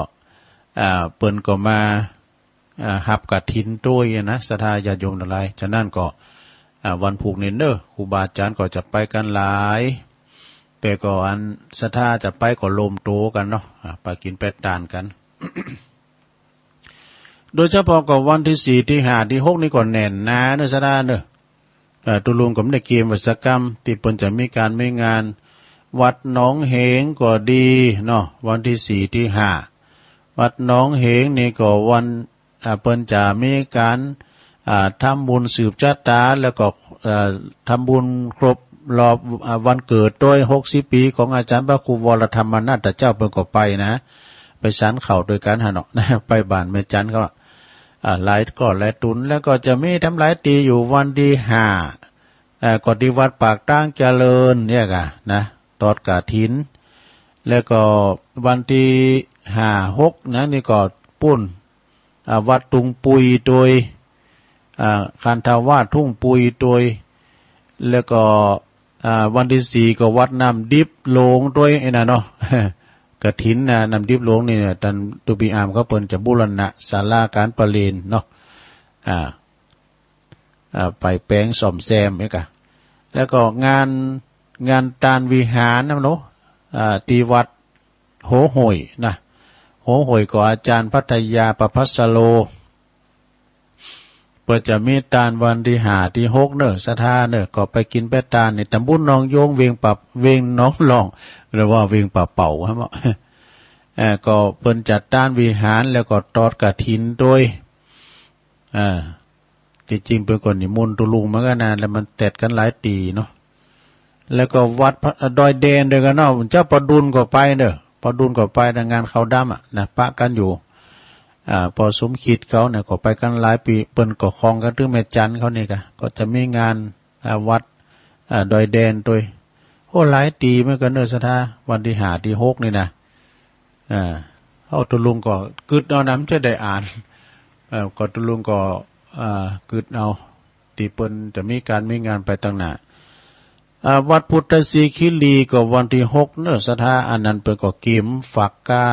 เปิ้นก็มาหับกฐินตัวเองนะศรัทธาญาติโยมทั้งหลายฉะนั้นก็วันผูกเนเนอร์ครูบาอาจารย์ก็จะไปกันหลายแต่ก็อันศรัทธาจะไปก็โลมโตกันเนาะไปกินเป็ดตานกัน โดยเฉพาะกับวันที่4ที่5ที่6นี่ก็แน่นนะเนอะศรัทธาเนอะตุลุงกับในเกมวัฒกรรมที่เปิ้นจะมีการมีงานวัดหนองเหงก็ดีเนาะวันที่4ที่5วัดหนองเหงนี่ก็วันเปิ้นจะมีการทำบุญสืบชะตาแล้วก็ทำบุญครบรอบวันเกิดโดย60ปีของอาจารย์พระครูวรธรรมนาถเจ้าเปิ้นก็ไปนะไปสันเข่าโดยการหาเนาะไปบ้านแม่จันเขาหลายก็หลายตุนแล้วก็จะมีทำหลายตีอยู่วันที่5ก็ที่วัดปากตั้งเจริญเนี่ยกะนะตอดกฐินแล้วก็วันที่5 6นะนี่ก็ปุ้นวัดตุงปุยโดยคันธาวาสทุ่งปุยโดยแล้วก็วันที่4ก็วัดน้ำดิบโลงโดยไอ้น่ะเนาะกฐินนะน้ำดิบโลงนี่ตันตุบีอามก็เปิ้นจะบูรณะศาลาการประเรียนเนาะไปแปลงซ่อมแซมนี่กะแล้วก็งานตานวิหารนะเนาะที่วัดโหโหยนะโหโหยก็อาจารย์พัทยาประภัสโลเปิดจะมีตานวันที่5ที่6เนอะศรัทธาเนอะก็ไปกินแป้ตานในตำบลหนองโยงเวียงปับเวียงน้องหลองหรือว่าเวียงป่าเป่าครับก็เปิ้นจัดตานวิหารแล้วก็ตอดกฐินโดยจริงๆเป็นคนนิมนต์ตุลุงเหมือนกันนะแล้วมันแตดกันหลายตีเนาะแล้วก็วัดดอยแดนด้วยกันเนาะเจ้าประดุลก็ไปเด้อประดุลก็ไปงานเขาดำนะปะกันอยู่พอสมคิดเขาเนี่ยก็ไปกันหลายปีเปิ้นก็คลองกันถึงแม่จันเขานี่ก็จะมีงานวัดดอยแดนโดยโอ้หลายตีเหมือนกันเนอะศรัทธาวันที่5ที่6นี่นะเอาตุลุงก็กึดเอาน้ำจะได้อ่านก็ตุลุงก็กึดเอาตีเปิ้นจะมีการมีงานไปตั้งหน้าวัดพุทธศรีคิรีก็วันที่6เนอะศรัทธาอันนั้นเปิ้นก็กิมฝักกา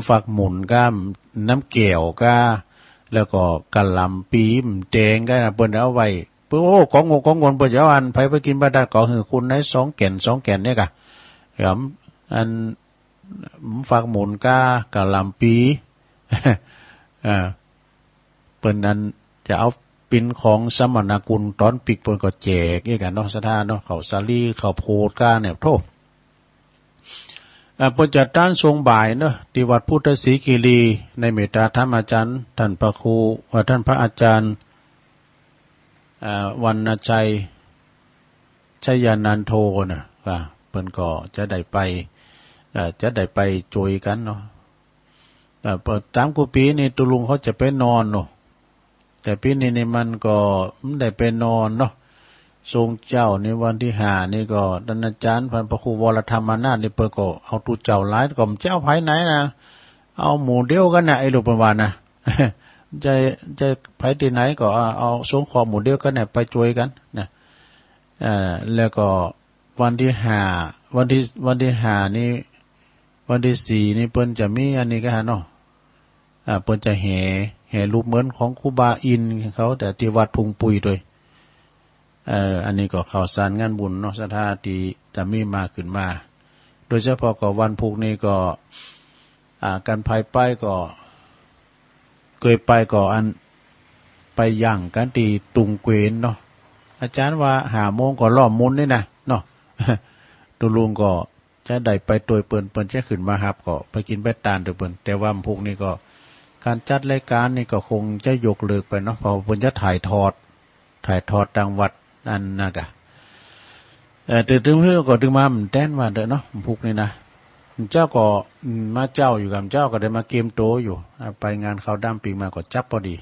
ฝักหมุนก้ามน้ำเกี่ยวก้าแล้วก็กะหล่ำปีมแดงก็เปิ้นเอาไว้โอ้ของงของงนเปิ้นจะเอาอันไผไปกินบ่ได้ก็คือคุณใน2แก่นเนี่ยกะครับอันฝักหมุนก้ากะหล่ำปีเปิ้นนั้นจะเอาปินของสมณกุลตอนปิกเปิ้นก็แจกอีกกันเนาะศรัทธาเนาะข้าวสาลีข้าวโพดก้าเนี่ยโทษเปิ้นจัดการทรงบ่ายเนาะที่วัดพุทธศรีคีรีในเมตตาธรรมอาจารย์ท่านพระครูท่านพระอาจารย์วรรณชัยชยานันโทน่ะเปิ้นก็จะได้ไปจุยกันเนาะตามกูปีนี่ตุลุงเขาจะไปนอนเนาะแต่ปีนี้นี่มันก็ไม่ได้ไปนอนเนาะทรงเจ้าในวันที่5นี่ก็ท่านอาจารย์พระครูวรธรรมนาถนี่เปิ้นก็เอาตูเจ้าหลายก็เจ้าไผไหนนะเอาหมู่เดียวกันน่ะไอ้ลูกประมาณนะ จะไผที่ไหนก็เอาสงขอหมู่เดียวกันน่ะไปช่วยกันนะแล้วก็วันที่5วันที่5นี่วันที่4นี่เปิ้นจะมีอันนี้ก็เนาะเปิ้นจะแห่ ห่รูปเหมือนของครูบาอินเขาแต่ที่วัดพุงปุยด้วยอันนี้ก็ข่าวสารงานบุญเนาะสถานที่จะมีมาขึ้นมาโดยเฉพาะก็วันพุกนี้ก็การภายไปก็เคยไปก็อันไปย่างกันตีตุงเกวนเนาะอาจารย์ว่า5 โมงก็ล้อมมุนนี่นะเนาะ ตุลุงก็จะได้ไปตัวเปิ้นจะขึ้นมาครับก็ไปกินไปตานตัวเปิ้นแต่ว่าพวกนี้ก็การจัดรายการนี่ก็คงจะยกเลิกไปเนาะเพราะเปิ้นจะถ่ายทอดทางวัดนั่นนะกะแต่ถึงเพื่อก็ถึงมาแต้นว่าเด้อเนาะพวกนี้นะเจ้าก็มาเจ้าอยู่กับเจ้าก็ได้มาเกมโตอยู่ไปงานเขาดำปีมาก็จับพอดี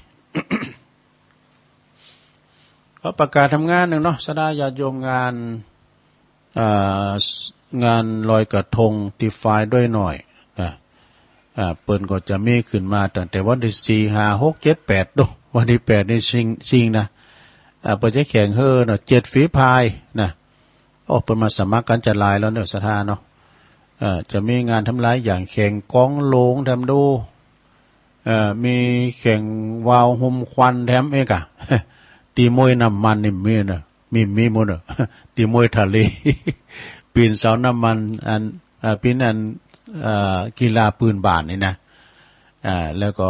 ก็ประกาศทำงานหนึ่งเนาะสดาญาติโยมงานลอยกระทงตีไฟด้วยหน่อยนะเปิ้นก็จะมีขึ้นมาตั้งแต่วันที่4 5 6 7 8ดูวันที่8นี่ชิงนะเปิ้นจะแข่งเนาะ7 ฝีพายนะโอ้เปิ้นมาสมัครกันจะลายแล้วเนาะสถาเนาะจะมีงานทำลายอย่างแข่งกองโลงทำดูมีแข่งวาวหุมควันแถมเอกะ ตีมวยน้ำมันนี่มีนะมีหมดน่ะ ตีมวยทะเล ปีนเสาน้ำมันปีนกีฬาปืนบาทนี่นะแล้วก็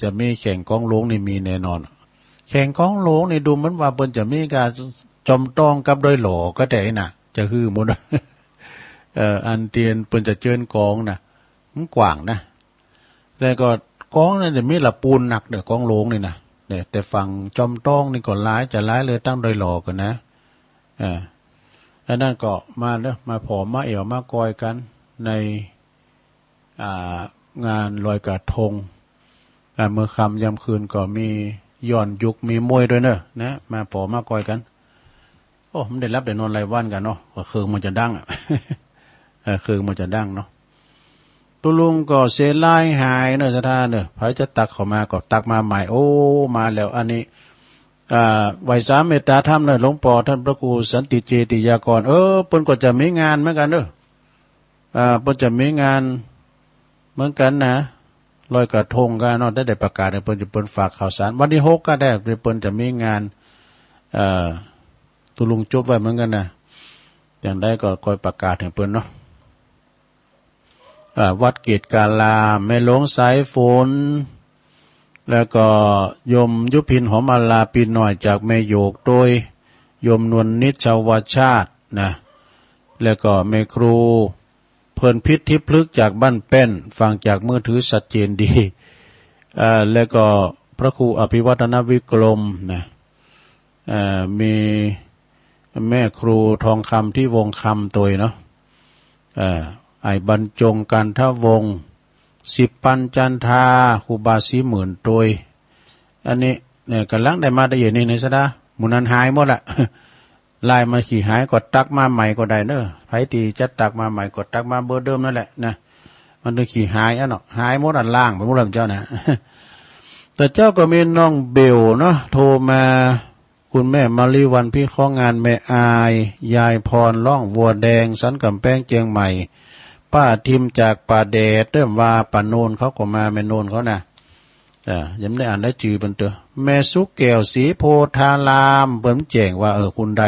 จะมีแข่งกองโลงนี่มีแน่นอนแข่งกองโลงนี่ดูเหมือนว่าเปิ้นจะมีการจอมต้องกับโดยหล่อก็ได้น่ะจะฮือหมด อันเตียนเปิ้นจะเจิญกองน่ะมันกว้างนะแล้วก็กองนั่นจะมีละปูนหนักเด้อกองโลงนี่นะเนี่ยแต่ฝั่งจอมต้องนี่ก็ร้ายจะร้ายเลยตั้งโดยหล่อกันนะอันนั้นก็มาเด้อมาผอมมาเอวมากอยกันในงานลอยกระทงเมื่อค่ำยามคืนก็มีย้อนยุคมีมวยด้วยเนอะนะมาผอมมากอยกันโอ้มันได้รับได้นอนรายวันกันเนาะก็คือมันจะดังคือมันจะดังเนาะตุลุงก็เสียลายหายเนอะสถานเนอะพระจะตักเข้ามาก็ตักมาใหม่โอ้มาแล้วอันนี้ไหวสามเมตตาธรรมเนอะหลวงพ่อท่านพระครูสันติเจติยากรเปิ้นก็จะมีงานเหมือนกันเนอะเปิ้นจะมีงานเหมือนกันนะลอยกระทงกันเนาะได้ประกาศให้เปิ้นฝากข่าวสารวันที่6ก็ได้เปิ้นจะมีงานตุลุงจบไว้เหมือนกันนะอย่างใดก็คอยประกาศให้เปิ้นเนาะวัดเกตกาลาแม่หลวงสายฝนแล้วก็ยมยุพินหอมอาลาปีหน่อยจากแม่โยกโดยยมนวลนิชาวชาตินะแล้วก็แม่ครูเพิ่นพิษทิพลึกจากบ้านแป้นฟังจากมือถือชัดเจนดีแล้วก็พระครูอภิวัฒนวิกรมนะมีแม่ครูทองคำที่วงคำตัวเนาะไอ้บรรจงกันทวงศ์10 ปันจันทาครูบาสีหมื่นโดยอันนี้เนี่ยกำลังได้มาได้อย่างนี้ในสดาหมู่นั้นหายหมดละ ลายมาขี่หายกดตักมาใหม่ก็ได้เนอะไผตีจัดตักมาใหม่กดตักมาเบอร์เดิมนั่นแหละนะมันต้องขี่หายเนาะหายหมดอันล่างไปหมดแล้วเจ้านะ แต่เจ้าก็มีน้องเบลเนาะโทรมาคุณแม่มาลีวันพี่ข้องานแม่อายยายพรล่องวัวแดงสันกำแพงเจียงใหม่ป้าทิมจากป่าแดดเริ่มว่าป่าโนนเขาก็มาแม่โนนเขานะยังไม่ได้อ่านได้จือเป็นตัวแม่สุกแก้วสีโพธารามเปิ้นแจ้งว่าคุณใด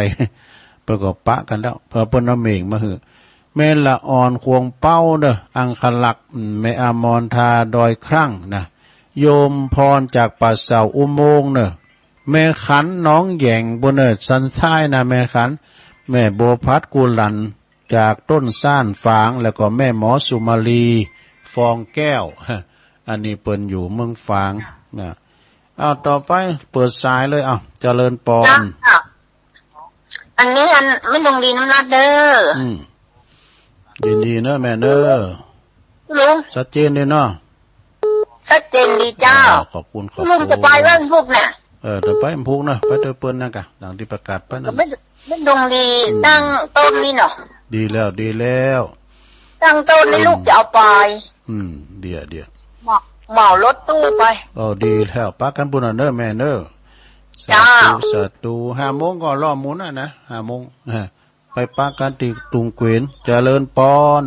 เปิ้นก็ปะกันแล้วเพิ่นเปิ้นเอาเมฆมาหือแม่ละอ่อนควงเป้าเด้ออังคลักษ์แม่อมรทาดอยครั่งนะโยมพรจากป่าเสาอุโมงค์เด้อแม่ขันน้องแยงบนสันท้ายนะแม่ขันแม่โบพัดกุลันจากต้นซ่านฝางแล้วก็แม่หมอสุมาลีฟองแก้วอันนี้เปิ้นอยู่เมืองฝางนะเอาต่อไปเปิดสายเลยเจริญปอนอันนี้ไม่ลงดีน้ำลาดเด้อดีเนอะแม่เนอะลุงชัดเจนเลยเนาะชัดเจนดีเจ้าขอบคุณลุงจะไปวันพุธเนี่ยจะไปวันพุธนะไปเจอเปิ้นนะกะดังที่ประกาศไปนะไม่ลงดีตั้งต้นนี่เนาะดีแล้วตั้งต้นนี่ลูกจะเอาไปเดี๋ยวเหมารถตู้ไปดีแล้วปักกันบุญเนอะแม่เนอะสาธุ5 โมงก็ล้อมหมุนนะ5 โมงไปปักกันที่ตุงเกวียนเจริญปอน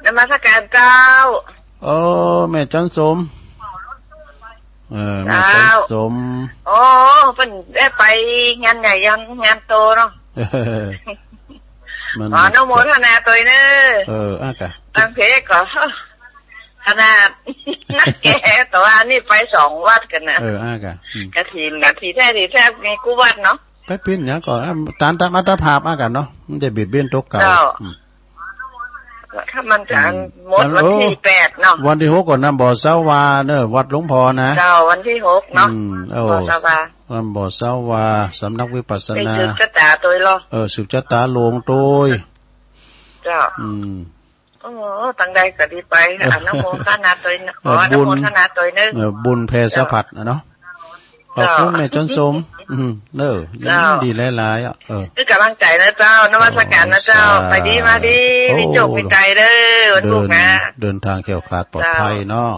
นมัสการเจ้าแม่จันสม แม่จันสมโอ้เป็นได้ไปงานใหญ่งานโตเนาะอ๋อนโมทนาตัวเนอะอากะตั้งเพกก็ขนาดนักแก่ตัวนี่ไป2 วัดกันนะอากะกะทีแท้มีกูวัดเนาะไปปิ้นเนี่ยก็ตามอัตภาพอากาศเนาะมันจะเบียดเบียนตกเก่าถ้ามันจะหมดวันที่8เนาะวันที่6ก่อนนะบ่อสาวาเนอะวัดหลวงพ่อนะวันที่6เนาะบ่อสาวาวันบ่อสาวาสำนักวิปัสสนาสืบชะตาตัวหรอสืบชะตาหลวงโตยเจ้าตั้งใดก็ดีไปอนุโมทนาตัวนึงขออนุโมทนาตัวนึงบุญแผ่สะพัดนะเนาะขอบคุณแม่จันสมยังดีหลายๆคือกำลังใจนะเจ้านมัสการนะเจ้าไปดีมาดีมีโชคมีใจเด้อวันลูกนะเดินทางแข็งขาดปลอดภัยเนาะ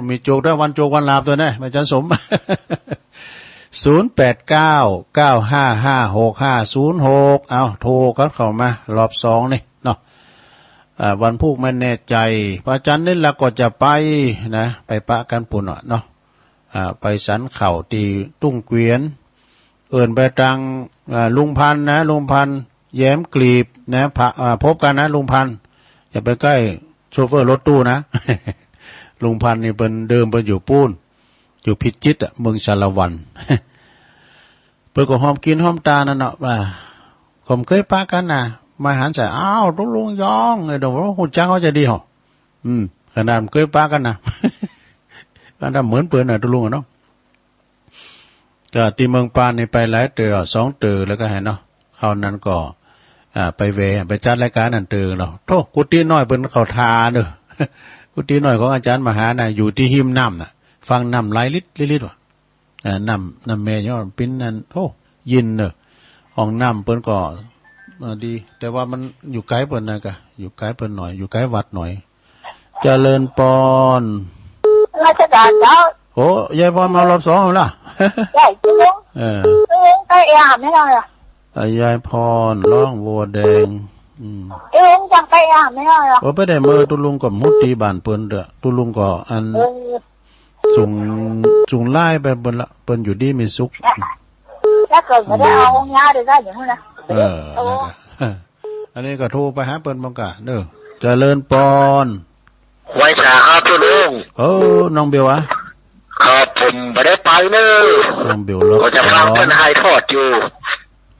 มีโจกด้วยวันโจกวันลาบตัวนะแม่จันสม0899555656เอาโทรกันเข้ามารอบ2นี่เนาะวันพุธไม่แน่ใจพระอาจารย์นี่ละก็จะไปนะไปปะกันปุ่นเนาะไปสันเข่าตีตุ้งเกวียนไปทางลุงพันนะลุงพันแย้มกลีบนะพบกันนะลุงพันอย่าไปใกล้โชเฟอร์รถตู้นะลุงพันนี่เป็นเดิมเป็นอยู่ปูนอยู่พิจิตรเมืองชาละวันเปิดก็หอมกินหอมตานั่นเนาะผมเคยปะกันนะมาหันใส่อ้าวลุงยองไอ้ดอกว่าหุ่นจ้างเขาจะดีหรอขนาดเคยปะกันนะก็ทำเหมือนเปิดน่ะตุลุงเนาะก็ตีเมืองปานนี่ไปหลายเตือ2 เตือแล้วก็เห็นเนาะคราวนั้นก็ไปไปจัดรายการนั่นเตือเนาะโธ่กุฏิน้อยเปิ้นเข้าทาเด้อกุฏิน้อยของอาจารย์มหาน่ะอยู่ที่หิมน้ำน่ะฟังน้ำไหลลิดว่ะน้ำแม่ยอดปิ้นนั่นโธ่ยินเด้อห้องน้ำเปิ้นก็ดีแต่ว่ามันอยู่ไกลเปิ้นน่ะกะอยู่ไกลเปิ้นหน่อยอยู่ไกลวัดหน่อยเจริญปอนราชการเจ้าโอ้ยายพรมารอบ2ล่ะใช่จริงไปไม่ได้อ่ะยายพรร้องวัวแดงจังไปไม่ได้หรอไปได้เมื่อตุลุงกับมุตีบ้านเปิ้นเด้อตุลุงก็อันจุงไล่ไปเปิ้นละเปิ้นอยู่ดีมีสุขถ้าเกิดไม่ได้เอางาได้อย่างนั้นนะอันนี้ก็โทรไปหาเปิ้นบังกะเด้อเจริญปอนไว้สาครับทุลุงน้องเบลวะครับผมไม่ได้ไปเนอะน้องเบลก็จะฟังเปิ้นไฮทอดอยู่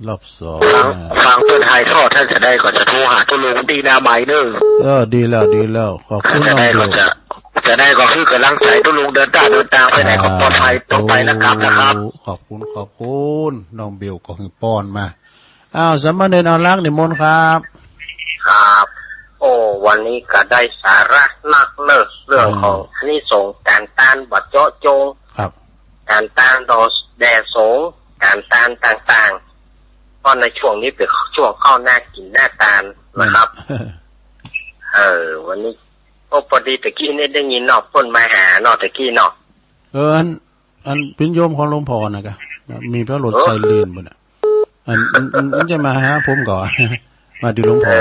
รอบ2ฟังเปิ้นไฮทอดท่านจะได้ก็จะโทรหาทุลุงดีนาใหม่เนอะดีแล้วขอบคุณน้องเบลจะได้ก็คือกำลังใจทุลุงเดินทางไปไหนก็ปลอดภัยต้องไปนะครับขอบคุณน้องเบลก็ให้ป้อนมาสามเณรเอาลักนิมนต์ครับวันนี้ก็ได้สาระนักเลิศเรื่องของนิสงการต้านบัดเจาะจงการต้านดอแดสงการต้านต่างๆเพราะในช่วงนี้เป็นช่วงเข้าหน้ากินหน้าตาลนะครับวันนี้พอดีตะกี้นี่ได้ยินนอกต้นมาหานอกตะกี้นอกอันเป็นโยมของหลวงพ่อนะกะมีพระรถไซเรนบ่น่ะอันจะมาหาผมก่อนมาดูหลวงพ่อ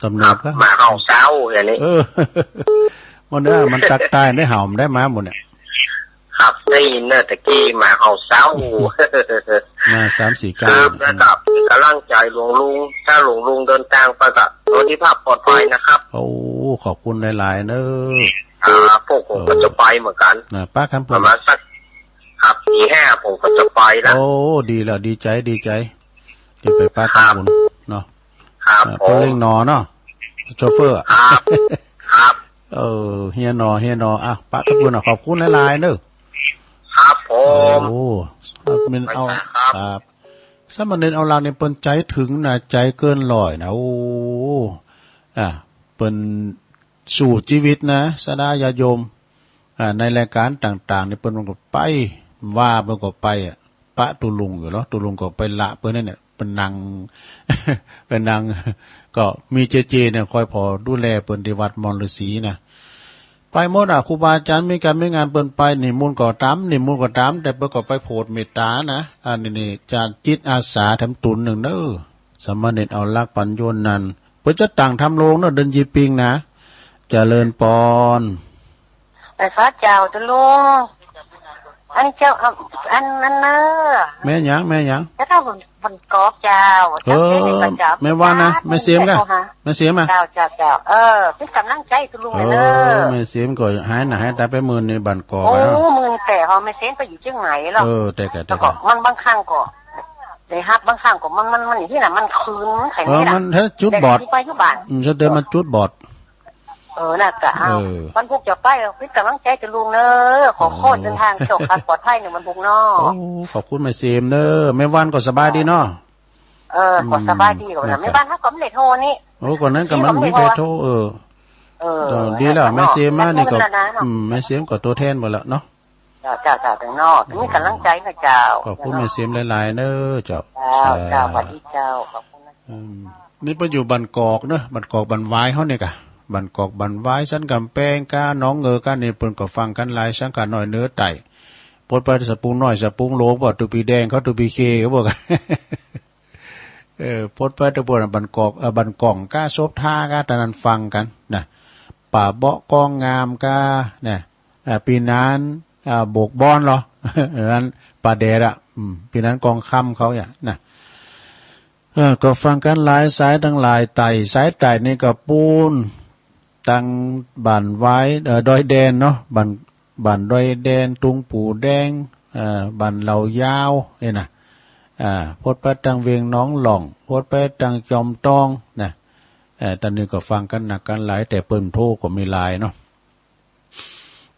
ตำหนักมาเห่าเศร้าอย่างนี้มันได้มันตักตายได้เห่าได้มาหมดเนี่ยครับได้ยินเนอะตะกี้มาเห่าเศร้ามา3-4 ก้าวระดับกำลังใจหลวงลุงถ้าหลวงลุงเดินทางไปกับรถที่ภาพปลอดภัยนะครับขอบคุณหลายๆเนอะพวกผมก็จะไปเหมือนกันป้าคำประมาณสักครับ4-5ผมก็จะไปแล้วดีแล้วดีใจจะไปป้าคำบุญเนาะพอเล่งนอเนาะโชเฟอร์ครับเฮียนอป้าคำบุญขอบคุณหลายๆเนอะครับผมมันเอาครับสามเณรเอาลาเนี่ยเปิ้นใจถึงนะใจเกินร้อยนะเปิ้นสู่ชีวิตนะสดาญาโยมในรายการต่างๆเนี่ยเปิ้นก็ไปว่าเปิ้นก็ไปปะตุลุงอยู่เนาะตุลุงก็ไปละเปิ้นนั่นเนี่ยเป็นนางก็มีเจเนี่ยคอยพอดูแลเปิ้นที่วัดมอนฤาษีนะไปหมดครูบาอาจารย์มีการมีงานเปิ้นไปนิมนต์ก็ตามแต่เปิ้นก็ไปโพดเมตตานะนี่จารย์จิตอาสาทำตุนหนึ่งเด้อสามเณรเอาลักปัญโยนนันเปิ้นจะต่างทำโรงเนาะเดินยีปิงนะเจริญปอน แต่ฟ้าเจ้าตะลุงอันเจ้าอันนั้นเนอะแม่หยังแล้วถ้ามันกอกเจ้าแม่ว่านะแม่เสียมกันแม่เสียมอ่ะเจ้าพี่กำลังใจตะลุงเลยเนอะแม่เสียมก็หายหนาหายตาไปหมื่นในบันกอกโอ้มือแต่เขาไม่เสียมไปอยู่ที่ไหนหรอแต่ก็มันบางครั้งก็เลยฮับบางครั้งก็มันอย่างที่ไหนมันคืนไข่นี่แหละมันถ้าจุดบอดจะเดินมันจุดบอดน่ะกะมันพวกจะไปพี่กำลังใจจะลุงเนอะขอโคตรเดินทางโชคดีปลอดภัยเนี่ยมันบุกเนาะขอบคุณแม่เสียมเนอะแม่วันก็สบายดีเนาะก็สบายดีกว่าแม่บ้านถ้าก็ไม่ได้โทรนี่ก่อนนั้นก็มันไม่ได้โทรดีแล้วแม่เสียมมานี่ก็แม่เสียมก็ตัวแทนหมดแล้วเนาะเจ้าถึงนอกมีกำลังใจนะเจ้าขอบคุณแม่เสียมหลายๆเนอะเจ้าสวัสดีเจ้าขอบคุณนี่ไปอยู่บันกอกเนอะบันกอกบันไว้เขาเนี่ยกะบันกอกบันไว้ชั้นกำแพงกาน้องเงอกันนี่เพิ่นก็ฟังกันหลายชั้นกันหน่อยเนื้อไต่ปดไปสปูงน้อยสปูงโลบ่ตุปีแดงเขาตุปีเคเขาบอกปดไปตะบนบันกอกบันกล่องกาซบท่ากาตะนันฟังกันนะป่าเบาะกองงามกาเนี่ยปีนั้นโบกบอนเหรอนั้นป่าเดดอ่ะปีนั้นกองค่ำเขาอย่างนะก็ฟังกันหลายสายทั้งหลายไต่สายไต่นี่ก็ปูนตังบันไว้ดอยแดนเนาะบันดอยแดนตุงปู่แดงบันเหล่ายาวเนี่ยนะพดไปตังเวียงน้องหล่องพดไปตังจอมตองนะตอนนี้ก็ฟังกันหนักกันหลายแต่เปิ้นโทรก็มีหลายเนาะ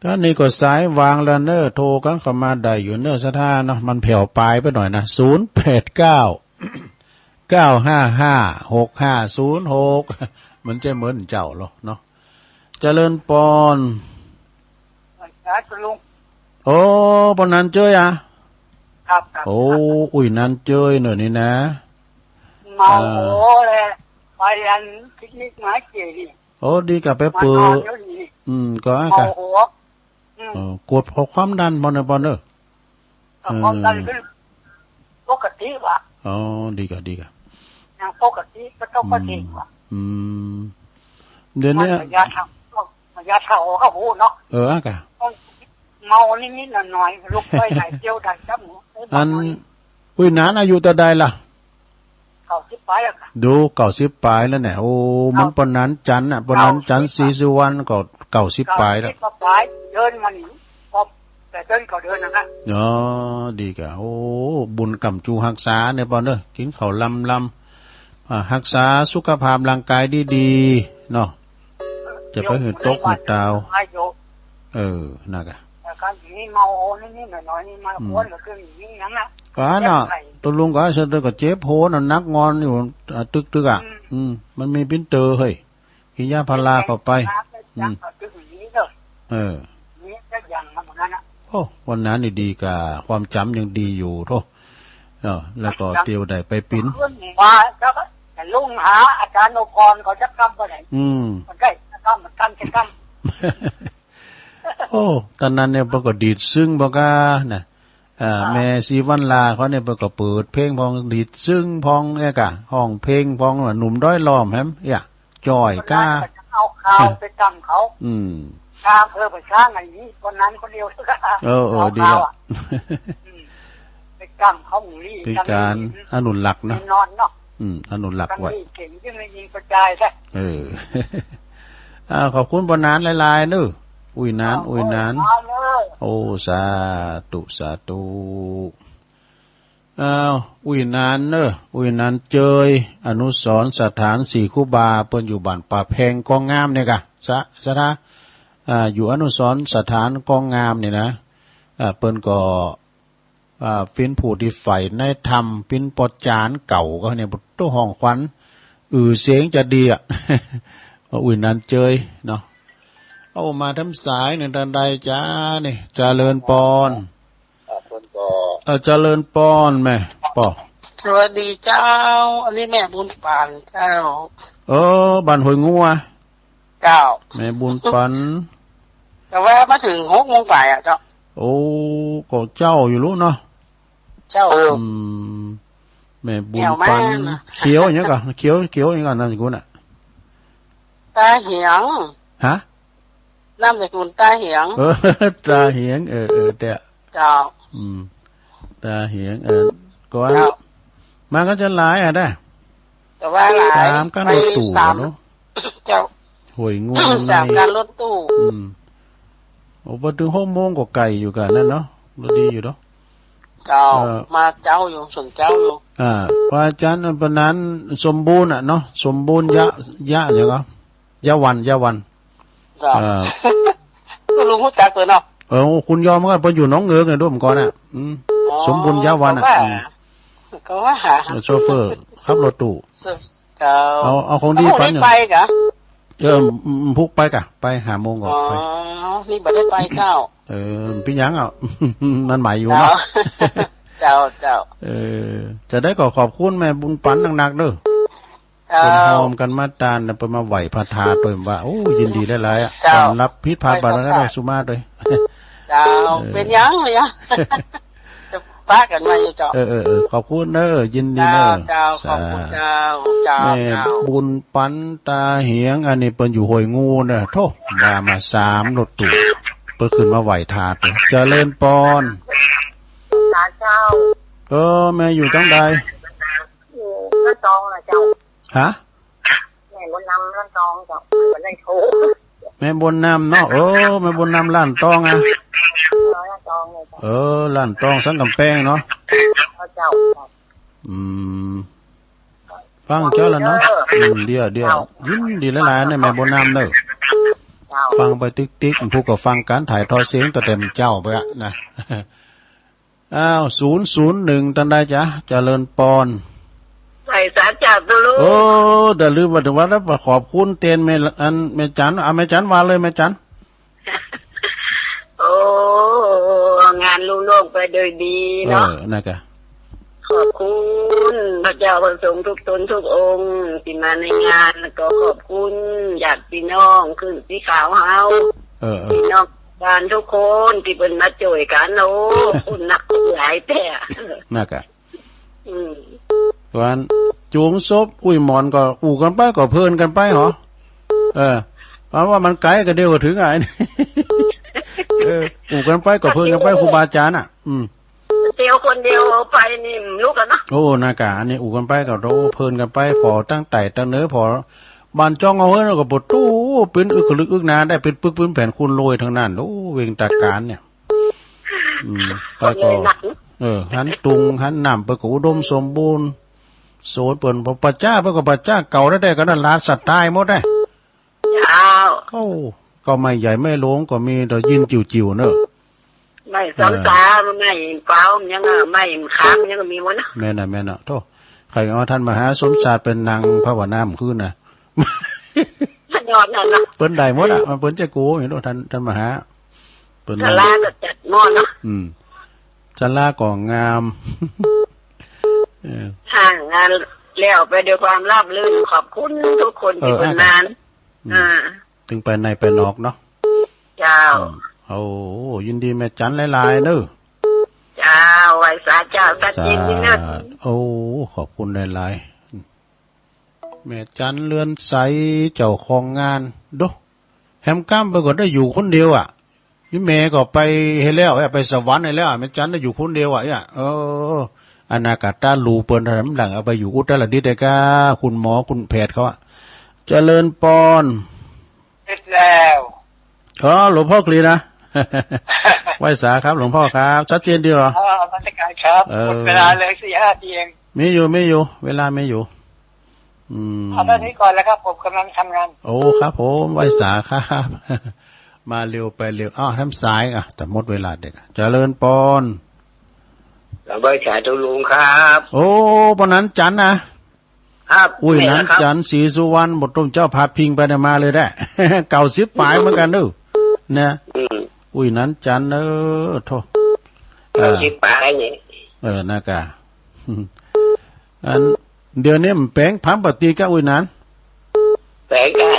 ตอนนี้ก็สายวางแล้วเนอโทรกันเข้ามาได้อยู่เนอสถานเนาะมันแผ่วปลายไปหน่อยนะ089 มันจะเหมือนเจ้าหรอเนาะเจริญปอนโอ้ปนนั้นเจยอ่ะครับโอ้อุ้ยนั้นเจยหน่อยนี่นะเมาโอ้เลยไปอันพิกนิกมาเจดีโอ้ดีกับไปปืนก็อ่ะค่ะกดพอความดันบอลเนอความดันขึ้นปกติวะอ๋อดีกับอย่างปกติก็ต้องปกติวะเดี๋ยวนี้ยาเท่าเขาหูเนาะอ่ะค่ะเมานิดๆหน่อยๆลุกไปไหนเที่ยวได้จับหมูอันอุ้ยนานอายุแต่ใดล่ะ90ปลายอะค่ะดู90ปลายแล้วเนี่ยโอ้มันปนนั้นจันน่ะปนนั้นจันศรีสุวรรณก็90ปลายแล้วเดินมานี่พอแต่เดินก็เดินนะครับอ๋อดีกะโอ้บุญกำจูรักษาเนี่ยปอนเด้อกินข้าวลำรักษาสุขภาพร่างกายดีๆเนาะจะไปหืดตกหืดตาวน่ะกะการนี้เมานิดๆหน่อยๆนี่มาควรเหลือเกินนี่ยังนะก็น่ะตัวลุงก็เสด็จก็เจ็บโหน่ะนักงอนอยู่ตึกอ่ะมันมีปิ้นเตอเฮ้ยกินยาพาราเข้าไปนี่ก็ยังมาเหมือนกันนะโอ้วันนั้นนี่ดีกะความจำยังดีอยู่โธ่แล้วก็เตียวได้ไปปิ้นว่าแต่ลุงหาอาจารย์โอปอนเขาจะกำไปไหนมันได้กำมันจะกำโอ้ตอนนั้นเนี่ยปก็ดีดซึ้งบอกว่าน่ะแม่ซีวันลาเขาเนี่ยปก็เปิดเพลงพองดีดซึ้งพองกะห้องเพลงพองหนุ่มด้อยล้อมแฮมจ่อยก้าเอาข่าวไปจำเขาข้าไปข้างไหนนี้คนนั้นคนเดียวดีแล้วไปจำเขาหมู่ลี่เป็นการอนุรักษ์เนาะนอนเนาะอนุรักษ์ไว้เก่งที่ไม่ยิงกระจายใช่ขอบคุณบนนั้นหลายๆเนอะอุ้ยนานโอ้สาธุอุ้ยนานเนอะอุ้ยนานเจยอนุสรณ์สถาน4ครูบาเปิ้นอยู่บ้านป่าแพงกองงามเนี่ยกะสถาอยู่อนุสรณ์สถานกองงามเนี่ยนะเปิ้นก็ฟินผู้ที่ใฝ่ในธรรมฟินปอจานเก่าก็เนี่ยตัวห้องขวัญเสียงจะดีอ่ะอุ้ยนานเจยเนาะเอามาทำสายในดันใดจ้านี่เจริญปอนเจริญปอนแม่ปอสวัสดีเจ้าอันนี้แม่บุญปันเจ้าบ้านหอยงัวเจ้าแม่บุญปันแต่ว่ามาถึง6 โมงบ่ายอ่ะเจ้าโอ้ก็เจ้าอยู่รู้เนาะเจ้าแม่บุญปันเขียวอย่างเงี้ยก่อนเขียวอย่างเงี้ยนั่นกูน่ะตาเหียงฮะ นามสกุลตาเหียงตาเหียงเตะเจ้าตาเหียงก่อนมันก็จะหลายได้แต่ว่าหลาย3กันรถตู้เนาะเจ้าห่วยงู3กันรถตู้โอ้บ่ถึง6 โมงก็ไกลอยู่กันนั่นเนาะรถดีอยู่เนาะเจ้ามาเจ้าอยู่ส่วนเจ้าอยู่พระอาจารย์ปานนั้นสมบูรณ์เนาะสมบูรณ์ยะอย่างก็ยะวันคุณลุงรู้จักตัวเนาะคุณยอมก็ไปอยู่น้องเงือกเนี่ยด้วยผมก่อนน่ะสมบูรณ์ยะวันก็ว่าโชเฟอร์ขับรถตู้เอาของดีไปกะพุกไปกะไป5 โมงก่อนไปนี่บ่ได้ไปเจ้าพี่ยังมันหมายอยู่เนาะเจ้าจะได้ขอบคุณแม่บุญปันหนักๆเด้อเป็นหอมกันมาตานไปมาไหวพาทาตัวว่าโอ้ยินดีหลายๆอ่ะต้อนรับพิษพาบาแล้วได้สุมาด้วยเจ้าเป็นยังเลยอ่ะจะป้ากันมาอยู่เจ้าขอบคุณเด้อยินดีเด้อเจ้าขอบคุณเจ้าแม่บุญปันตาเหียงอันนี้เปิ้นอยู่ห้วยงูน่ะโธ่มา3 รถตู้เปิ้นขึ้นมาไหวทาตัวเจริญปอนเจ้าแม่อยู่จังใดอยู่ร้านตองน่ะเจ้าฮะแม่บนน้ำร้านตองเจ้าบ่ได้โทรแม่บนน้ำเนาะแม่บนน้ำร้านตองอ่ะร้านตองเลยร้านตองสังกำแพงเนาะเจ้าฟังเจ้าแล้วเนาะเดี๋ยวยินดีหลายๆเนี่ยแม่บนน้ำเด้อฟังไปติ๊กๆผู้ก็ฟังการถ่ายทอดเสียงแต่เต็มเจ้าไปอ่ะนะ001ตันได้จ้ะเจริญปอนใส่สารจากตุลูแต่ลืมว่าถึงว่าแล้วขอบคุณเตียนแม่จันแม่จันว่าเลยแม่จันงานลุล่วงไปโดยดีเนาะนั่นก็ขอบคุณพระเจ้าพระสงฆ์ทุกตนทุกองค์ที่มาในงานแล้วก็ขอบคุณญาติพี่น้องขึ้นสีขาวเฮาพี่น้องบ้านทุกคนที่เป็นมาจ่วยกันโอ้คุณนักหลายแต่นั่นก็วันจูงซบอุ้ยหมอนก็อู่กันไปก็เพลินกันไปเหรอเพราะว่ามันไกลก็เดียวก็ถึงไงอู่กันไปก็เพลินกันไปครูบาอาจารย์เดียวคนเดียวไปนี่ลูกกันนะนากาอันนี้อู่กันไปก็โตเพลินกันไปพอตั้งไต่ตั้งเนื้อพอบ้านจ้องเอาเฮ้ยเราก็ปวดตู้เป็นอึกนาได้เป็นปึกปืนแผ่นคุณโรยทั้งนั้นเวงตาการเนี่ยไปก็หันตุงหันนำไปก็อุดมสมบูรณ์โสดเปิ่นปัจจ้าเพิ่นก็ปัจจ้าเก่าได้ก็นั่นลาสัตว์ตายหมดได้ก็ไม่ใหญ่ไม่หลวงก็มีแต่ยินจิ๋วๆเนอะไม่สังตาไม่เปล่ายังไม่ค้างยังมีหมดนะแม่น่ะโธ่ใครเอาท่านมหาสมศาสตร์เป็นนางพระวนาขึ้นน่ะยอดนั่นนะเปิ้นได้หมดอ่ะมันเปิ้นจะกูเห็นท่านมหาเปิ้นศาลาก็จัดงอนเนาะศาลาก็งามห่างงานแล้วไปด้วยความราบรื่นขอบคุณทุกคนที่เป็นนานถึงไปในไปนอกเนาะเจ้ายินดีแม่จันหลายๆเด้อเจ้าไว้สาเจ้าตัดยินดีเนอะขอบคุณหลายๆแม่จันเลื่อนใสเจ้าของงานดูแฮมก้ามไปก็ได้อยู่คนเดียวอ่ะนี่แม่ก็ไปให้แล้วไปสวรรค์ให้แล้วแม่จันได้อยู่คนเดียวอ่ะอนาคตาลูเปิ้นทำหลังเอาไปอยู่อุตรดิตถ์ได้ก็คุณหมอคุณแพทย์เขาอ่ะเจริญปอนเสร็จแล้วหลวงพ่อกลีนะไหว้สาครับหลวงพ่อครับชัดเจนดีเหรอมาตรการครับหมดเวลาเลย4-5 ทีเองมีอยู่เวลาไม่อยู่เอาตอนนี้ก่อนแล้วครับผมกำลังทำงานครับผมไหว้สาครับมาเร็วไปเร็วทำสายแต่หมดเวลาเด็กเจริญปอนใบฉายตุลุงครับปนนั้นจันนะครับอุ้ยนั้นจันศรีสุวรรณหมดต้มเจ้าพาพิงไปมาเลยได้เก่า10 ปลายเหมือนกันดูนะอุ้ยนั้นจันโทษ10 ปลายนี่น่ากะอันเดี๋ยวนี้มันแปลงพัมปฏิก็อุ้ยนั้นแปลงกัน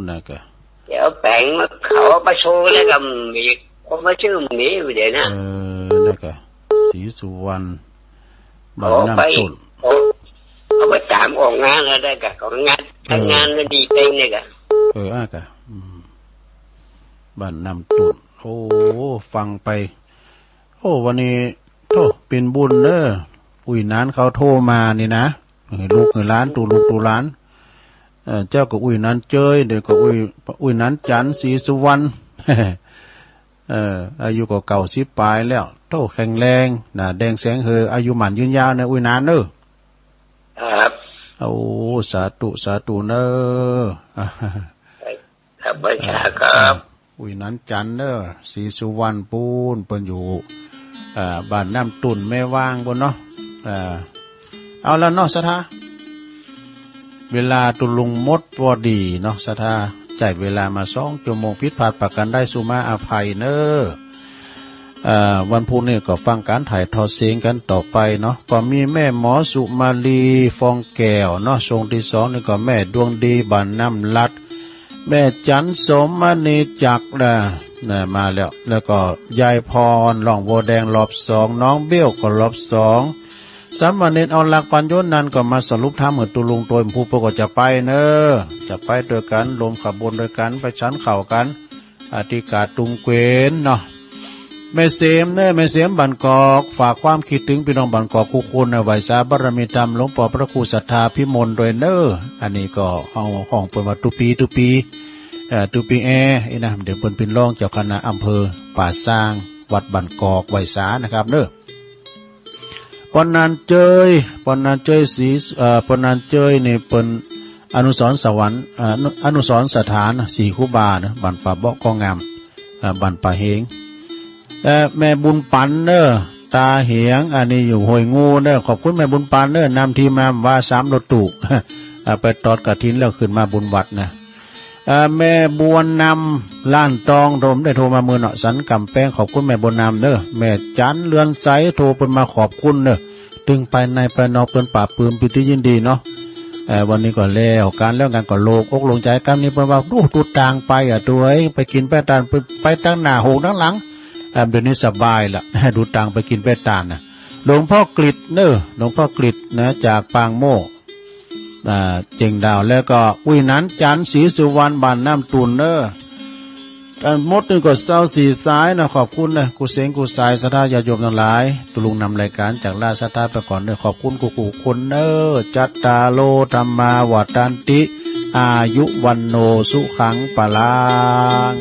น่ากะเดี๋ยวแปลงเขามาโชว์แล้วก็มีคนมาชื่อมีอยู่เดี๋ยวนะน่ากะศรีสุวรรณบ้านน้ำต้นเอาไปตามออกงานแล้วได้กะของงานทำงานก็ดีเป็นเนี่ยกะกะ บ้านน้ำตุ่นโอ้ฟังไปโอ้วันนี้โธ่เป็นบุญเด้ออุ้ยนั้นเขาโทรมานี่นะลูกหลานตูลูกตูหลานเจ้าก็อุ้ยนั้นเจยเดี๋ยวก็อุ้ยนั้นจันทร์ศรีสุวรรณอายุก็90ปลายแล้วโตแข็งแรงน่ะแดงแสงเฮออายุหมันยืนยาวนะอุ้ยนานเด้อครับโอ้สาธุสาธุเด้อครับไม่ใช่ครับอุ้ยนั้นจันทร์เด้อศรีสุวรรณปูนเปิ้นอยู่บ้านน้ำตุ่นแม่ว่างบนเนาะเอาแล้วเนาะสถาเวลาตุลุงมดพอดีเนาะสถาจ่ายเวลามา2 ชั่วโมงผิดพลาดประกันได้สุมาอภัยเนอวันพุธนี้ก็ฟังการถ่ายทอดเสียงกันต่อไปเนาะก็มีแม่หมอสุมาลีฟองแก้วเนาะทรงที่2นี่ก็แม่ดวงดีบ้านน้ำลัดแม่จันสมณีจักรนะมาแล้วก็ยายพรหล่องโวแดงรอบ2น้องเบี้ยวก็รอบ2สามเณรเอาหลักปัญญนนั้นก็มาสรุปธรรมเหมือนตุลุงตัวผู้ประกอบจะไปเนอจะไปด้วยกันรวมขบวนด้วยกันไปชั้นเข่ากันอธิกาตุงเกวนเนาะแม่เสียมเนอแม่เสียมบันกอกฝากความคิดถึงพี่น้องบันกอกคู่คนไหวสาบารมีธรรมหลวงพ่อพระครูศรัทธาพิมลโดยเนออันนี้ก็เอาของเปิดมาตุปีตุปีนะเดี๋ยวเปิ้นเป็นรองเจ้าคณะอำเภอป่าซางวัดบันกอกไหวสานะครับเนอปนันเจยสีปนันเจยนี่เป็นอนุสรณ์สวรรค์อนุสรณ์สถานสีคูบานะบันป่าเบาะกองงามบันป่าเฮงแม่บุญปันเนอตาเหียงอันนี้อยู่ห้วยงูเนอขอบคุณแม่บุญปันเนอนำทีมมาว่า3 รถตู้ไปตอดกฐินแล้วขึ้นมาบุญวัดนะแม่บวนนำล้านตองโดมได้โทรมาเมื่อเนาะสันกำแพงขอบคุณแม่บวนนำเนอแม่จันเรือนใสโทรเพิ่นมาขอบคุณเนอตึงไปในไปนอกเปิ้นป่าปืมปิติยินดีเนาะวันนี้ก็แล้วการแล้วงานก็โลกอกลงใจกันนี่เปิ้นว่าดูตูต่างไปตัวไปกินแป้ตานไปตั้งหน้าโหงตั้งหลังเดี๋ยวนี้สบายละดูต่างไปกินแป้ตานน่ะหลวงพ่อกฤษเนอหลวงพ่อกฤษนะจากปางโมเจงดาวแล้วก็อุ้ยนั้นจันทร์ศรีสุวรรณบ้านน้ำตุนเนอมดนึงก็เศร้าสีซ้ายนะขอบคุณนะกูเสงกูสายศรัทธาญาโยมทั้งหลายตุลุงนำรายการจากราชศรัทธาไปก่อนเนอขอบคุณกูคนเนอจัตตาโลธรรมาวัฏันติอายุวันโนสุขังปะลัง